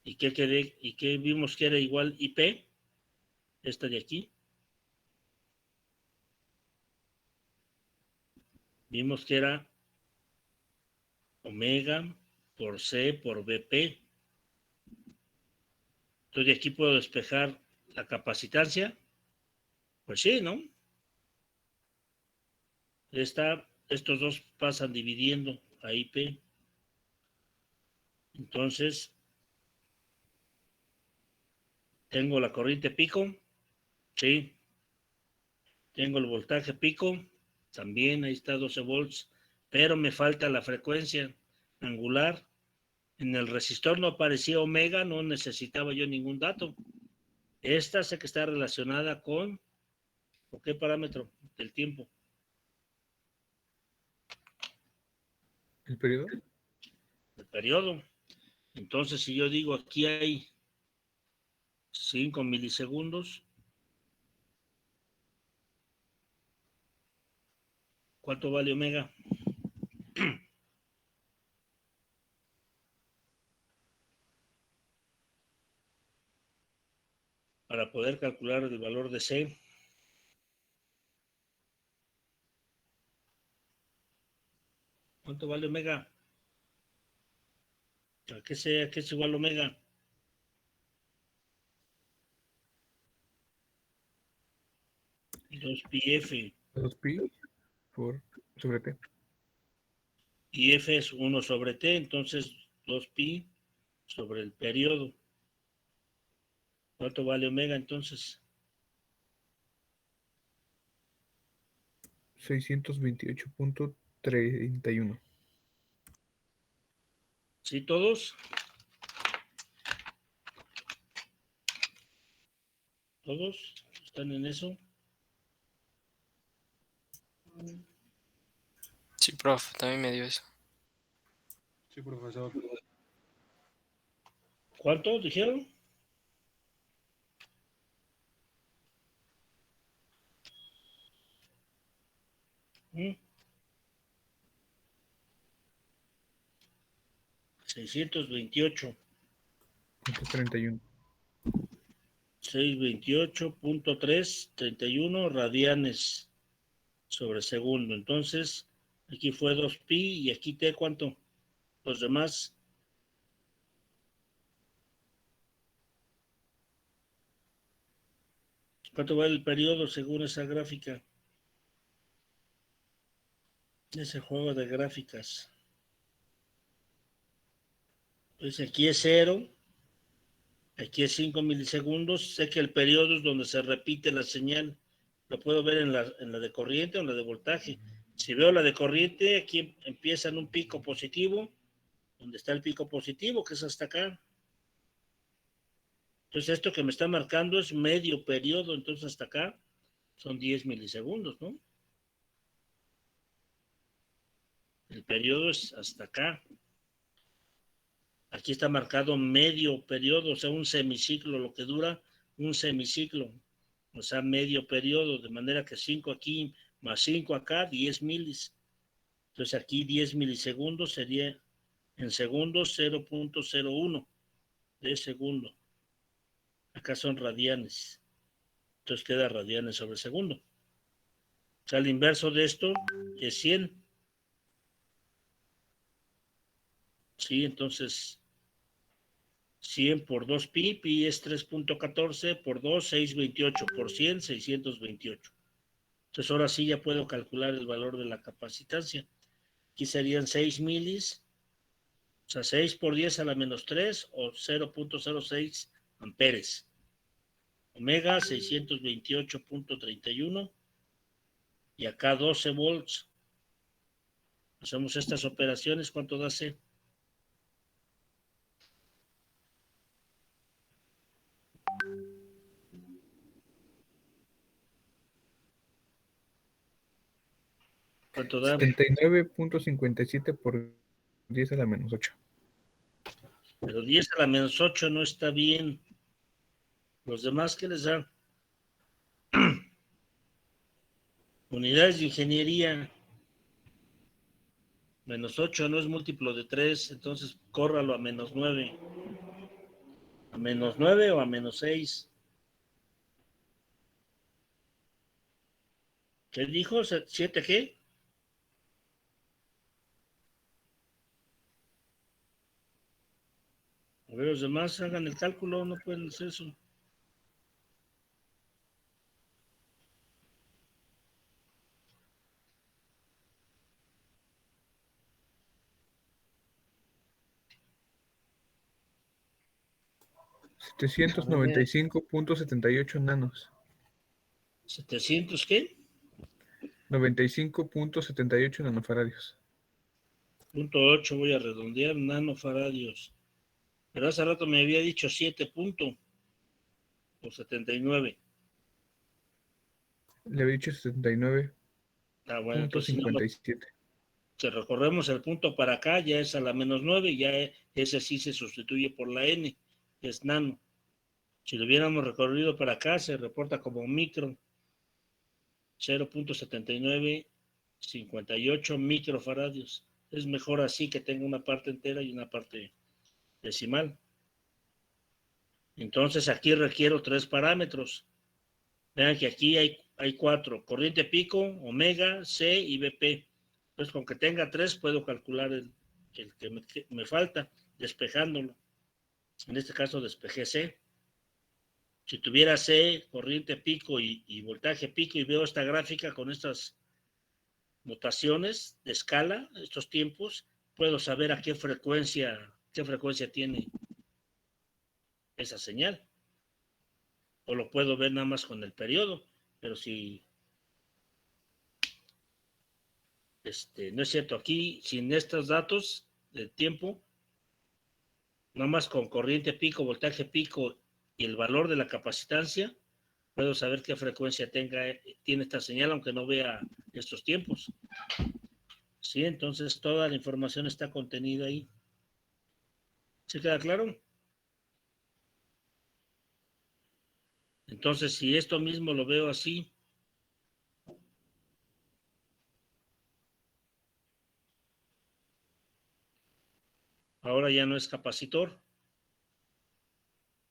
S1: ¿Y qué vimos que era igual IP? Esta de aquí. Vimos que era omega por C por BP. Entonces de aquí puedo despejar la capacitancia. Pues sí, ¿no? Estos dos pasan dividiendo a IP. Entonces, tengo la corriente pico, sí. Tengo el voltaje pico, también, ahí está 12 volts, pero me falta la frecuencia angular. En el resistor no aparecía omega, no necesitaba yo ningún dato. Esta sé que está relacionada con qué parámetro del tiempo.
S3: ¿El periodo?
S1: El periodo. Entonces, si yo digo aquí hay 5 milisegundos, ¿cuánto vale omega? Para poder calcular el valor de C. ¿Cuánto vale omega? ¿A qué es igual omega? Y 2πf.
S3: 2pi sobre t.
S1: Y F es 1 sobre T, entonces 2pi sobre el periodo. ¿Cuánto vale omega entonces?
S3: 628.31.
S1: ¿Sí todos? ¿Todos están en eso?
S2: Sí, prof, también me dio eso.
S6: Sí, profesor.
S1: ¿Cuánto dijeron? ¿Mm? 628.
S3: 31.
S1: 628.331 radianes sobre segundo. Entonces, aquí fue 2pi y aquí T, ¿cuánto? Los demás. ¿Cuánto vale el periodo según esa gráfica? Ese juego de gráficas. Pues aquí es 0. Aquí es 5 milisegundos. Sé que el periodo es donde se repite la señal. Lo puedo ver en la de corriente o en la de voltaje. Si veo la de corriente, aquí empieza en un pico positivo, donde está el pico positivo, que es hasta acá. Entonces esto que me está marcando es medio periodo, entonces hasta acá son 10 milisegundos, ¿no? El periodo es hasta acá. Aquí está marcado medio periodo, o sea, un semiciclo, lo que dura un semiciclo. O sea, medio periodo, de manera que 5 aquí más 5 acá, 10 milis. Entonces aquí 10 milisegundos sería en segundos 0.01 de segundo. Acá son radianes. Entonces queda radianes sobre segundo. O sea, el inverso de esto es 100. Sí, entonces 100 por 2 pi es 3.14, por 2, 628, por 100, 628. Entonces ahora sí ya puedo calcular el valor de la capacitancia. Aquí serían 6 milis, o sea, 6 por 10 a la menos 3 o 0.06 amperes. Omega 628.31 y acá 12 volts. Hacemos estas operaciones, ¿cuánto da C? ¿Cuánto da?
S3: 79.57 por 10 a la menos 8.
S1: Pero 10 a la menos 8 no está bien. Los demás, ¿qué les dan? Unidades de ingeniería. Menos 8 no es múltiplo de 3, entonces córralo a menos 9. ¿A menos 9 o a menos 6? ¿Qué dijo? ¿7 qué? A ver, los demás hagan el cálculo, no pueden hacer eso.
S5: A mí me-
S3: 795.78 nanos.
S1: ¿700 qué?
S3: 95.78 nanofaradios.
S1: Punto 8 voy a redondear, nanofaradios. Pero hace rato me había dicho 7 punto, o 79.
S3: Le había dicho 79.57.
S1: Ah, bueno, entonces si recorremos el punto para acá, ya es a la menos 9, ya ese sí se sustituye por la N, es nano. Si lo hubiéramos recorrido para acá, se reporta como micro, 0.7958 microfaradios. Es mejor así que tenga una parte entera y una parte decimal. Entonces aquí requiero 3 parámetros. Vean que aquí hay 4, corriente pico, omega, C y BP. Entonces con que tenga 3 puedo calcular el que me falta, despejándolo. En este caso despejé C. Si tuviera C, corriente pico y voltaje pico y veo esta gráfica con estas notaciones de escala, estos tiempos, puedo saber a qué frecuencia tiene esa señal. O lo puedo ver nada más con el periodo. Pero si no es cierto, aquí sin estos datos de tiempo, nada más con corriente pico, voltaje pico y el valor de la capacitancia, puedo saber qué frecuencia tiene esta señal, aunque no vea estos tiempos. Sí, entonces toda la información está contenida ahí. ¿Se queda claro? Entonces, si esto mismo lo veo así, ahora ya no es capacitor.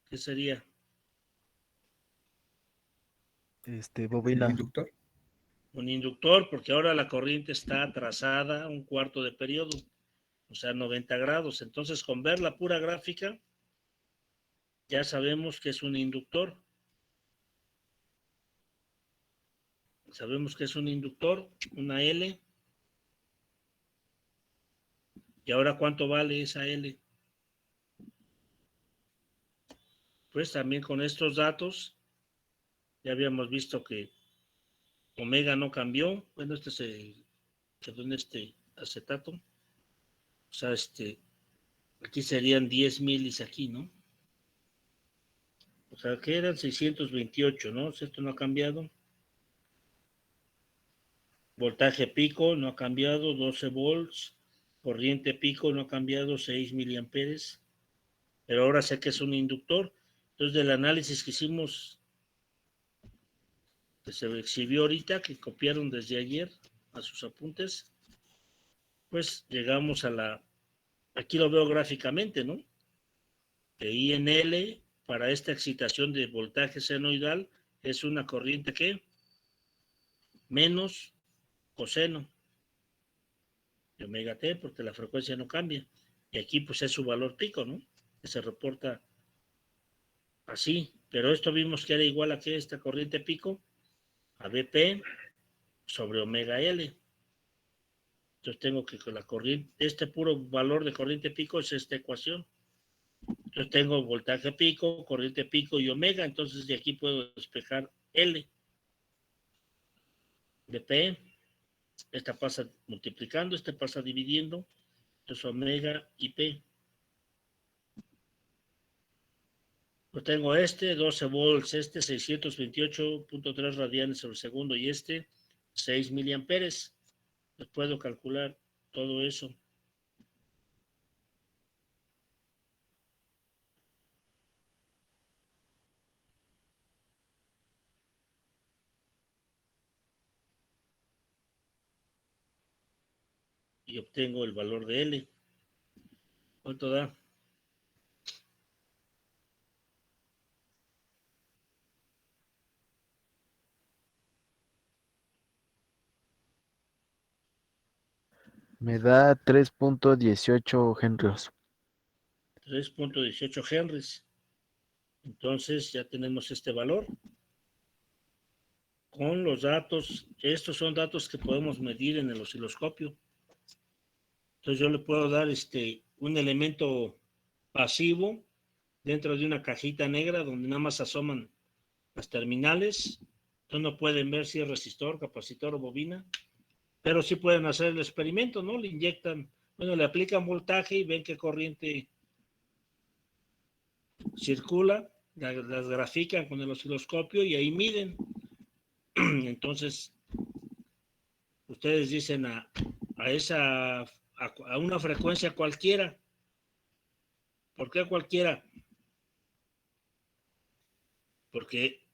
S1: ¿Qué sería?
S5: Bobina.
S3: Inductor.
S1: Un inductor, porque ahora la corriente está atrasada un cuarto de periodo, o sea, 90 grados. Entonces, con ver la pura gráfica, ya sabemos que es un inductor. Sabemos que es un inductor, una L. ¿Y ahora cuánto vale esa L? Pues también con estos datos, ya habíamos visto que omega no cambió. Bueno, este se quedó en este acetato. O sea, aquí serían 10 milis aquí, ¿no? O sea, que eran 628, ¿no? Esto no ha cambiado. Voltaje pico no ha cambiado, 12 volts. Corriente pico no ha cambiado, 6 miliamperes. Pero ahora sé que es un inductor. Entonces, del análisis que hicimos, que se exhibió ahorita, que copiaron desde ayer a sus apuntes, pues llegamos aquí lo veo gráficamente, ¿no? De INL para esta excitación de voltaje senoidal es una corriente que menos coseno de omega t, porque la frecuencia no cambia. Y aquí pues es su valor pico, ¿no? Que se reporta así. Pero esto vimos que era igual a que esta corriente pico, a BP sobre omega L. Entonces tengo que con la corriente, este puro valor de corriente pico es esta ecuación. Entonces tengo voltaje pico, corriente pico y omega. Entonces de aquí puedo despejar L de P. Esta pasa multiplicando, esta pasa dividiendo. Entonces omega y P. Pues tengo 12 volts, 628.3 radianes sobre segundo y 6 miliamperes. Pues puedo calcular todo eso. Y obtengo el valor de L. ¿Cuánto da?
S5: Me da 3.18 henrios.
S1: 3.18 henries. Entonces ya tenemos este valor. Con los datos, estos son datos que podemos medir en el osciloscopio. Entonces yo le puedo dar un elemento pasivo dentro de una cajita negra donde nada más asoman las terminales. Entonces no pueden ver si es resistor, capacitor o bobina, pero sí pueden hacer el experimento, ¿no? Le inyectan, le aplican voltaje y ven qué corriente circula, las grafican con el osciloscopio y ahí miden. Entonces, ustedes dicen a una frecuencia cualquiera. ¿Por qué cualquiera? Porque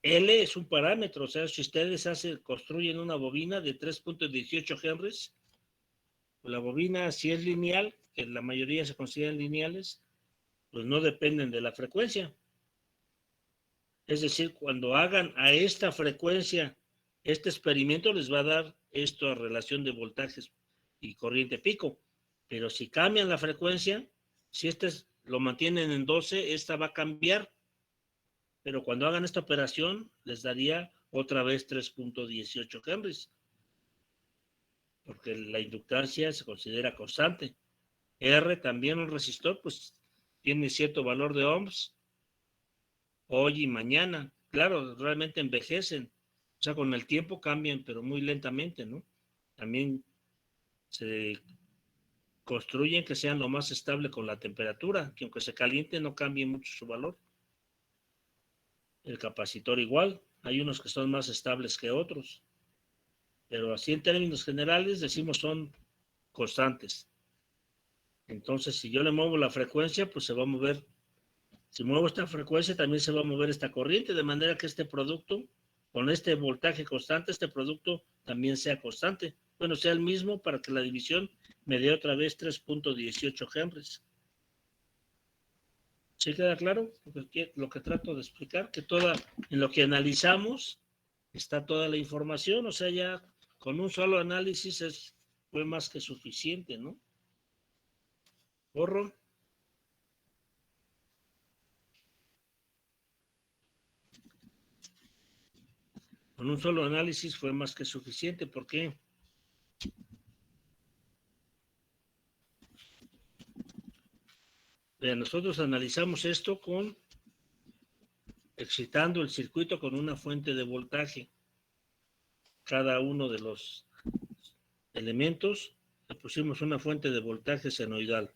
S1: L es un parámetro, o sea, si ustedes construyen una bobina de 3.18 henries, la bobina si es lineal, que la mayoría se consideran lineales, pues no dependen de la frecuencia. Es decir, cuando hagan a esta frecuencia este experimento, les va a dar esto a relación de voltajes y corriente pico. Pero si cambian la frecuencia, si lo mantienen en 12, esta va a cambiar. Pero cuando hagan esta operación, les daría otra vez 3.18 henries. Porque la inductancia se considera constante. R también un resistor, pues tiene cierto valor de ohms hoy y mañana. Claro, realmente envejecen. O sea, con el tiempo cambian, pero muy lentamente, ¿no? También se construyen que sean lo más estable con la temperatura, que aunque se caliente no cambie mucho su valor. El capacitor igual, hay unos que son más estables que otros, pero así en términos generales decimos son constantes. Entonces, si yo le muevo la frecuencia, pues se va a mover. Si muevo esta frecuencia, también se va a mover esta corriente, de manera que este producto, con este voltaje constante, este producto también sea constante. Bueno, sea el mismo para que la división me dé otra vez 3.18 henries. ¿Sí queda claro? Lo que trato de explicar, que en lo que analizamos está toda la información, o sea, ya con un solo análisis fue más que suficiente, ¿no? Borro. Con un solo análisis fue más que suficiente. ¿Por qué? Nosotros analizamos esto excitando el circuito con una fuente de voltaje. Cada uno de los elementos le pusimos una fuente de voltaje senoidal.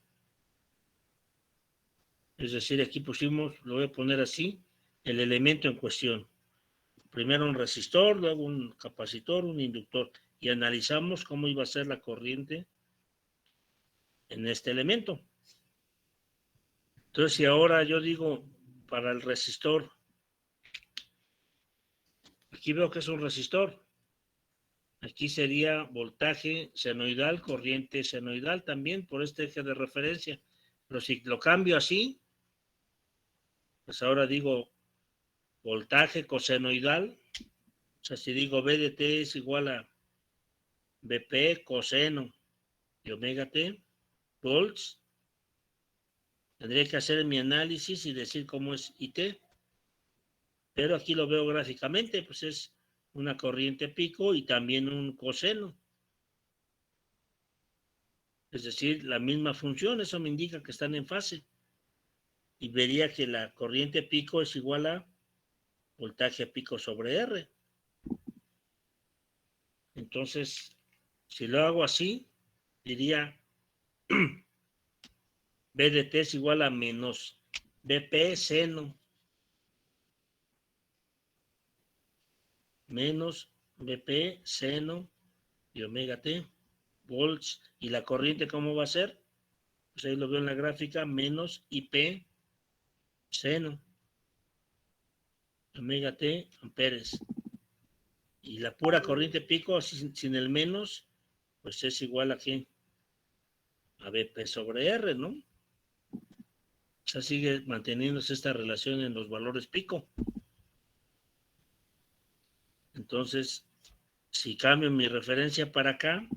S1: Es decir, aquí pusimos, lo voy a poner así, el elemento en cuestión. Primero un resistor, luego un capacitor, un inductor. Y analizamos cómo iba a ser la corriente en este elemento. Entonces, si ahora yo digo para el resistor, aquí veo que es un resistor. Aquí sería voltaje senoidal, corriente senoidal también por este eje de referencia. Pero si lo cambio así, pues ahora digo voltaje cosenoidal. O sea, si digo B de T es igual a BP coseno de omega T, volts, tendría que hacer mi análisis y decir cómo es IT. Pero aquí lo veo gráficamente, pues es una corriente pico y también un coseno. Es decir, la misma función, eso me indica que están en fase. Y vería que la corriente pico es igual a voltaje pico sobre R. Entonces, si lo hago así, diría B de T es igual a menos BP seno menos BP seno de omega T volts. ¿Y la corriente cómo va a ser? Pues ahí lo veo en la gráfica, menos IP seno omega T amperes. Y la pura corriente pico sin el menos, pues es igual a ¿qué? A BP sobre R, ¿no? O sea, sigue manteniéndose esta relación en los valores pico. Entonces, si cambio mi referencia para acá,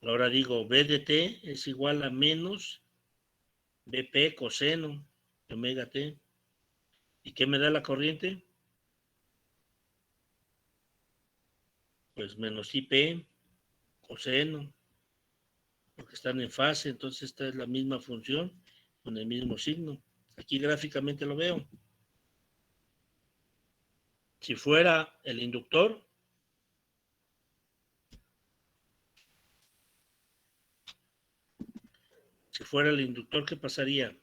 S1: ahora digo B de T es igual a menos BP coseno de omega T. ¿Y qué me da la corriente? Pues menos IP coseno, porque están en fase, entonces esta es la misma función con el mismo signo. Aquí gráficamente lo veo. Si fuera el inductor, ¿qué pasaría?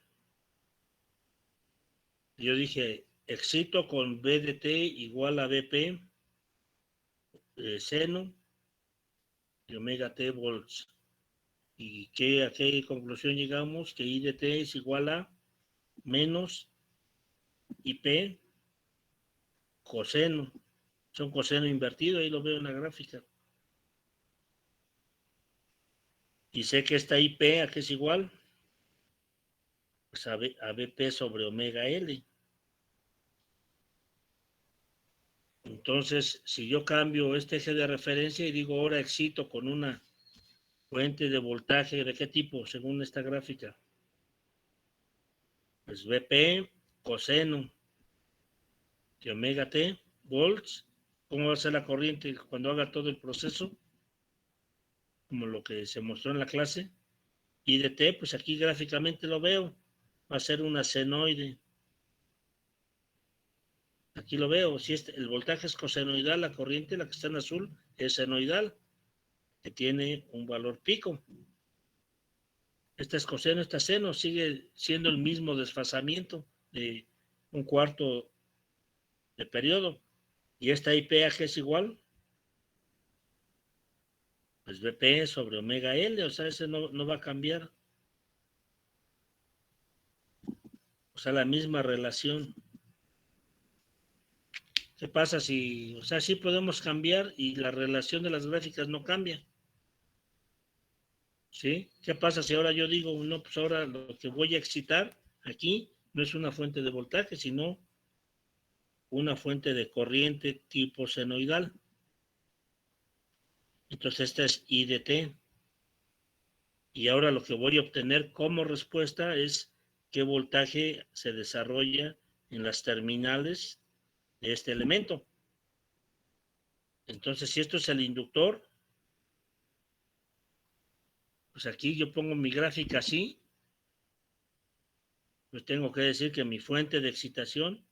S1: Yo dije, excito con B de T igual a BP seno de omega T volts. ¿Y a qué conclusión llegamos? Que I de T es igual a menos IP coseno. Es un coseno invertido, ahí lo veo en la gráfica. Y sé que esta IP, ¿a qué es igual? Pues a BP sobre omega L. Entonces, si yo cambio este eje de referencia y digo ahora excito con una fuente de voltaje, ¿de qué tipo? Según esta gráfica. Pues BP coseno de omega T volts. ¿Cómo va a ser la corriente cuando haga todo el proceso? Como lo que se mostró en la clase. Y de T, pues aquí gráficamente lo veo. Va a ser una senoide. Aquí lo veo. Si el voltaje es cosenoidal, la corriente, la que está en azul, es senoidal, que tiene un valor pico. Esta es coseno, esta seno, sigue siendo el mismo desfasamiento de un cuarto de periodo. Y esta IP, ¿a qué es igual? Pues BP sobre omega L, o sea, ese no va a cambiar. O sea, la misma relación. ¿Qué pasa si, o sea, sí podemos cambiar y la relación de las gráficas no cambia? ¿Sí? ¿Qué pasa si ahora yo digo, no, pues ahora lo que voy a excitar aquí no es una fuente de voltaje, sino una fuente de corriente tipo senoidal? Entonces esta es I de T. Y ahora lo que voy a obtener como respuesta es qué voltaje se desarrolla en las terminales de este elemento. Entonces, si esto es el inductor, pues aquí yo pongo mi gráfica así, pues tengo que decir que mi fuente de excitación,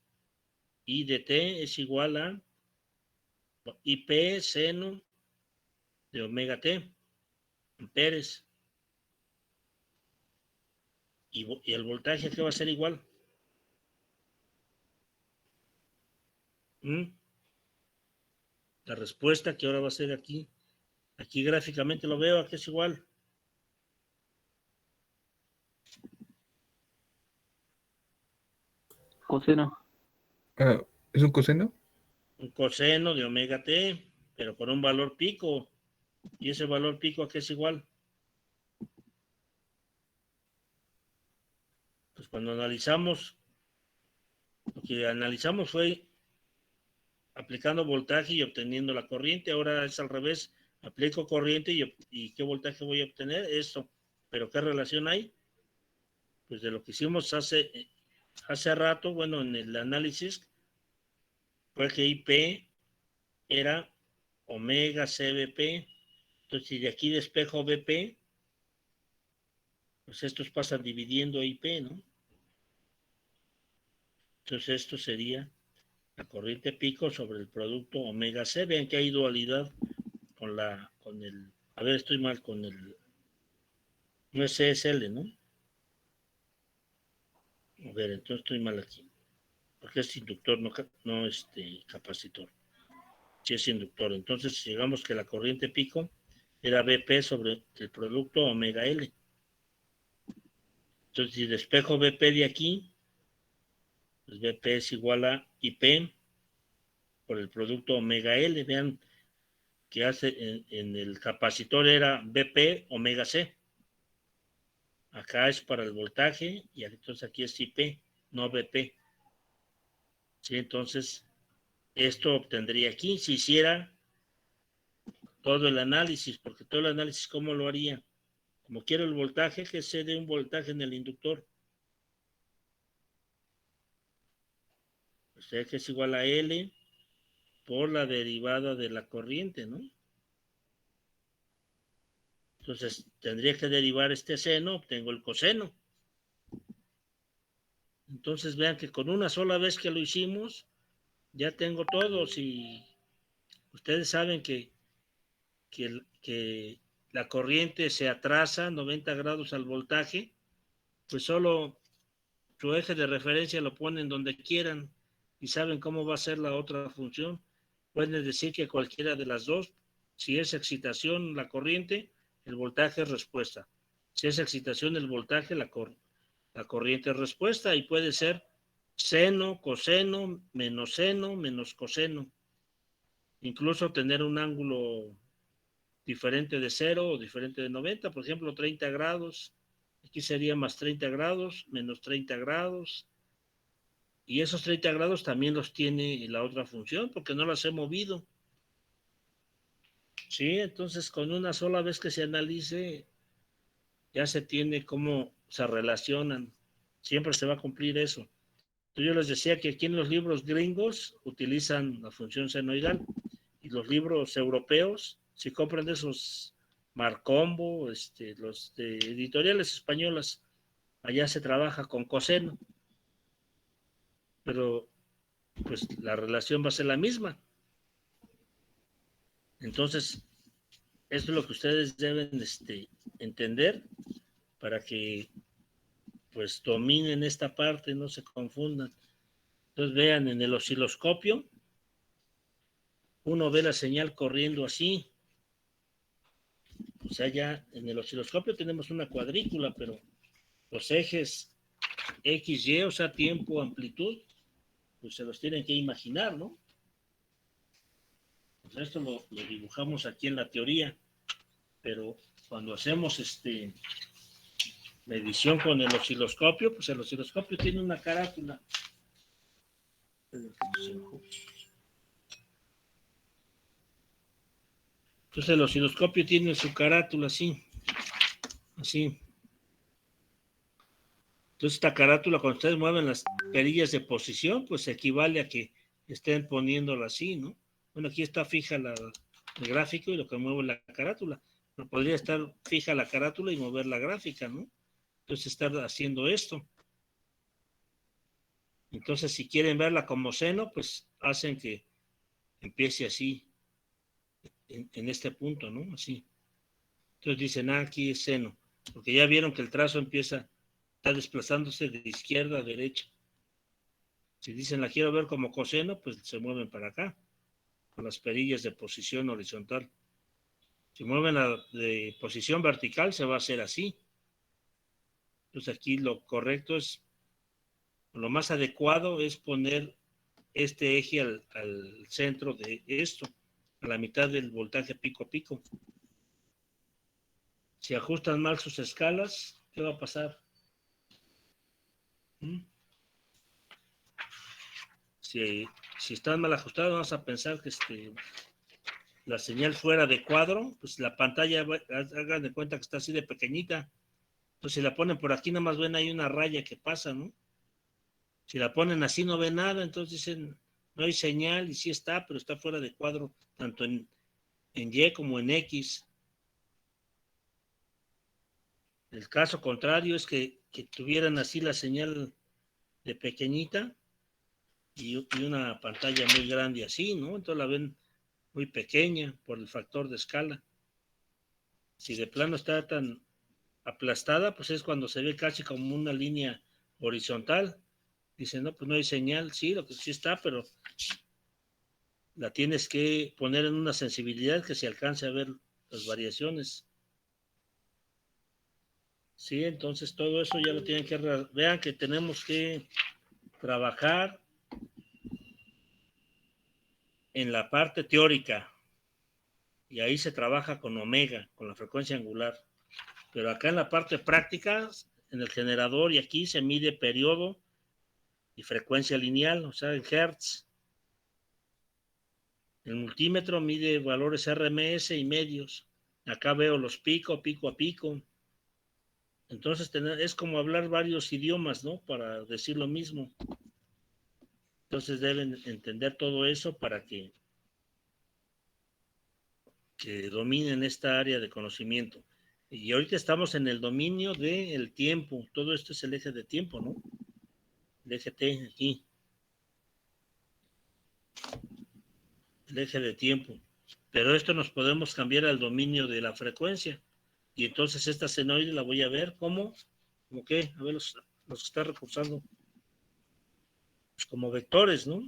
S1: I de T, es igual a IP seno de omega T, amperes. Y el voltaje, ¿qué va a ser igual? La respuesta que ahora va a ser aquí. Aquí gráficamente lo veo, aquí es igual.
S7: Coseno.
S3: Ah, ¿es un coseno?
S1: Un coseno de omega T, pero con un valor pico. ¿Y ese valor pico a qué es igual? Pues cuando analizamos que analizamos fue aplicando voltaje y obteniendo la corriente. Ahora es al revés. Aplico corriente y ¿qué voltaje voy a obtener? Esto. ¿Pero qué relación hay? Pues de lo que hicimos hace rato, bueno, en el análisis, fue que IP era omega CBP. Entonces, si de aquí despejo BP, pues estos pasan dividiendo IP, ¿no? Entonces, esto sería la corriente pico sobre el producto omega C. Vean que hay dualidad con el, a ver, estoy mal con el, no es CSL, ¿no? A ver, entonces estoy mal aquí, porque es inductor, no capacitor. Si es inductor, entonces llegamos que la corriente pico era BP sobre el producto omega L. Entonces, si despejo BP de aquí, pues BP es igual a IP por el producto omega L. Vean que hace en el capacitor era BP omega C. Acá es para el voltaje y entonces aquí es IP, no BP. ¿Sí? Entonces, esto obtendría aquí, si hiciera todo el análisis, porque todo el análisis, ¿cómo lo haría? Como quiero el voltaje, que se dé un voltaje en el inductor. O sea que es igual a L por la derivada de la corriente, ¿no? Entonces, tendría que derivar este seno, obtengo el coseno. Entonces, vean que con una sola vez que lo hicimos, ya tengo todo. Si ustedes saben que la corriente se atrasa 90 grados al voltaje, pues solo su eje de referencia lo ponen donde quieran y saben cómo va a ser la otra función. Pueden decir que cualquiera de las dos, si es excitación la corriente, el voltaje es respuesta. Si es excitación el voltaje, la corriente es respuesta, y puede ser seno, coseno, menos coseno. Incluso tener un ángulo diferente de 0 o diferente de 90, por ejemplo, 30 grados. Aquí sería más 30 grados, menos 30 grados. Y esos 30 grados también los tiene la otra función, porque no las he movido. Sí, entonces con una sola vez que se analice, ya se tiene cómo se relacionan. Siempre se va a cumplir eso. Entonces yo les decía que aquí en los libros gringos utilizan la función senoidal, y los libros europeos, si compran esos Marcombo, los de editoriales españolas, allá se trabaja con coseno, pero pues la relación va a ser la misma. Entonces, esto es lo que ustedes deben entender para que pues dominen esta parte, no se confundan. Entonces vean, en el osciloscopio, uno ve la señal corriendo así. O sea, ya en el osciloscopio tenemos una cuadrícula, pero los ejes X, Y, o sea, tiempo, amplitud, pues se los tienen que imaginar, ¿no? Pues esto lo dibujamos aquí en la teoría, pero cuando hacemos medición con el osciloscopio, pues el osciloscopio tiene una carátula. Entonces el osciloscopio tiene su carátula así. Entonces esta carátula, cuando ustedes mueven las perillas de posición, pues equivale a que estén poniéndola así, ¿no? Bueno, aquí está fija el gráfico y lo que mueve la carátula. Pero podría estar fija la carátula y mover la gráfica, ¿no? Entonces estar haciendo esto. Entonces, si quieren verla como seno, pues hacen que empiece así, en este punto, ¿no? Así. Entonces dicen, aquí es seno, porque ya vieron que el trazo está desplazándose de izquierda a derecha. Si dicen, la quiero ver como coseno, pues se mueven para acá, con las perillas de posición horizontal. Si mueven de posición vertical, se va a hacer así. Entonces aquí lo correcto es, lo más adecuado es poner este eje al centro de esto, a la mitad del voltaje pico a pico. Si ajustan mal sus escalas, ¿qué va a pasar? si están mal ajustados, vamos a pensar que la señal fuera de cuadro, pues la pantalla, hagan de cuenta que está así de pequeñita. Entonces, si la ponen por aquí, nada más ven ahí una raya que pasa, ¿no? Si la ponen así, no ven nada, entonces dicen, no hay señal, y sí está, pero está fuera de cuadro, tanto en Y como en X. El caso contrario es que tuvieran así la señal de pequeñita y una pantalla muy grande así, ¿no? Entonces la ven muy pequeña por el factor de escala. Si de plano está tan aplastada, pues es cuando se ve casi como una línea horizontal. Dicen, no, pues no hay señal. Sí, lo que sí está, pero la tienes que poner en una sensibilidad que se alcance a ver las variaciones. Sí, entonces todo eso ya lo tienen que... Vean que tenemos que trabajar en la parte teórica, y ahí se trabaja con omega, con la frecuencia angular. Pero acá en la parte práctica, en el generador y aquí se mide periodo y frecuencia lineal, o sea, en hertz. El multímetro mide valores RMS y medios. Acá veo los pico a pico. Entonces es como hablar varios idiomas, ¿no? Para decir lo mismo. Entonces deben entender todo eso para que dominen esta área de conocimiento. Y ahorita estamos en el dominio del tiempo. Todo esto es el eje de tiempo, ¿no? El eje T aquí. El eje de tiempo. Pero esto nos podemos cambiar al dominio de la frecuencia. Y entonces esta senoide la voy a ver como qué, a ver los que está recursando. Pues como vectores, ¿no?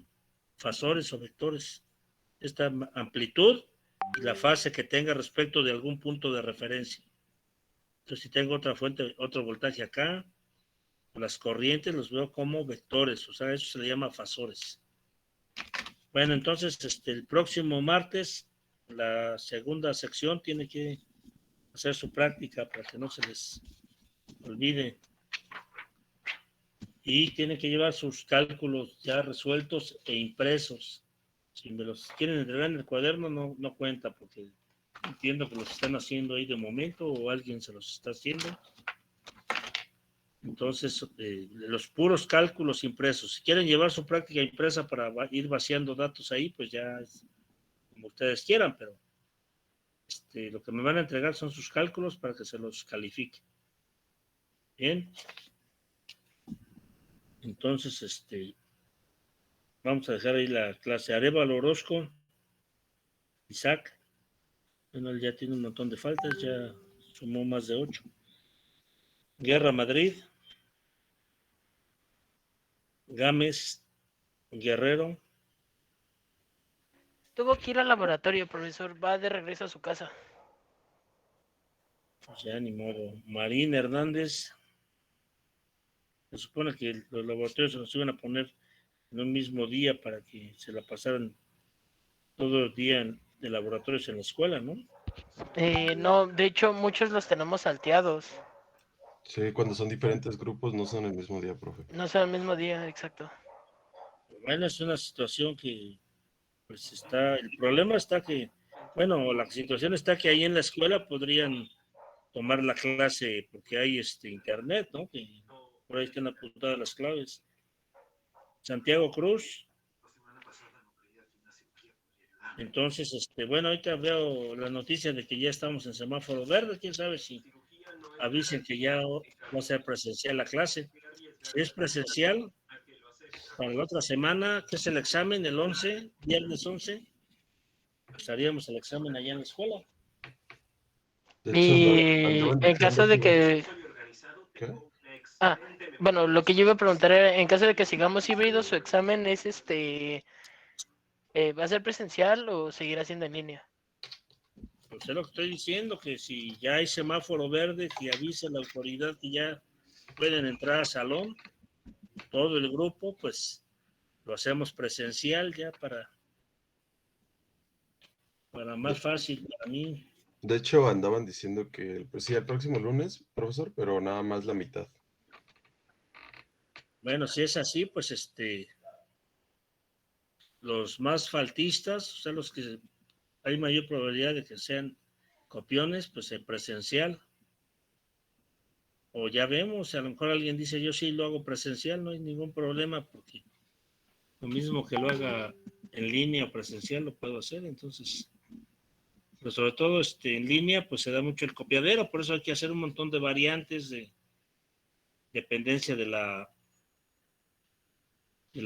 S1: Fasores o vectores. Esta amplitud y la fase que tenga respecto de algún punto de referencia. Entonces, si tengo otra fuente, otro voltaje acá, las corrientes los veo como vectores, o sea, eso se le llama fasores. Bueno, entonces, el próximo martes, la segunda sección tiene que hacer su práctica para que no se les olvide. Y tiene que llevar sus cálculos ya resueltos e impresos. Si me los quieren entregar en el cuaderno, no cuenta, porque entiendo que los están haciendo ahí de momento o alguien se los está haciendo. Entonces, los puros cálculos impresos. Si quieren llevar su práctica impresa para ir vaciando datos ahí, pues ya es como ustedes quieran, pero lo que me van a entregar son sus cálculos para que se los califique. Bien. Entonces, vamos a dejar ahí la clase. Arévalo Orozco, Isaac. Bueno, él ya tiene un montón de faltas, ya sumó más de 8. Guerra Madrid. Gámez Guerrero.
S7: Tuvo que ir al laboratorio, profesor. Va de regreso a su casa.
S1: Pues ya ni modo. Marín Hernández. Se supone que los laboratorios se los iban a poner en un mismo día para que se la pasaran todo el día de laboratorios en la escuela, ¿no?
S7: No, de hecho, muchos los tenemos salteados.
S8: Sí, cuando son diferentes grupos no son el mismo día, profe.
S7: No son el mismo día, exacto.
S1: Bueno, es una situación que, pues el problema está que, bueno, la situación está que ahí en la escuela podrían tomar la clase porque hay internet, ¿no? Que por ahí están apuntadas las claves. Santiago Cruz. Entonces, bueno, ahorita veo la noticia de que ya estamos en semáforo verde. Quién sabe si avisen que ya va a ser presencial la clase. Si es presencial, para la otra semana, que es el examen, el 11, viernes 11, pues haríamos el examen allá en la escuela.
S8: De hecho,
S7: Y
S8: andaban
S7: en caso de que...
S8: ¿Qué?
S7: Bueno, lo que yo iba a preguntar era, en caso de que sigamos híbridos, ¿su examen es va a ser presencial o seguirá siendo en línea?
S1: Pues es lo que estoy diciendo, que si ya hay semáforo verde, que avise la autoridad que ya pueden entrar al salón, todo el grupo, pues lo hacemos presencial ya para más fácil para mí.
S8: De hecho, andaban diciendo que pues, sí, el próximo lunes, profesor, pero nada más la mitad.
S1: Bueno, si es así, pues los más faltistas, o sea, los que hay mayor probabilidad de que sean copiones, pues en presencial. O ya vemos, a lo mejor alguien dice, yo sí lo hago presencial, no hay ningún problema, porque lo mismo que lo haga en línea o presencial lo puedo hacer. Entonces, pero sobre todo en línea, pues se da mucho el copiadero, por eso hay que hacer un montón de variantes de dependencia de la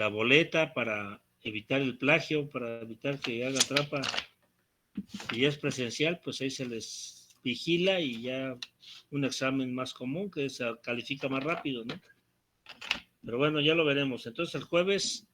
S1: boleta para evitar el plagio, para evitar que hagan trampa. Si ya es presencial, pues ahí se les vigila y ya un examen más común que se califica más rápido, ¿no? Pero bueno, ya lo veremos. Entonces el jueves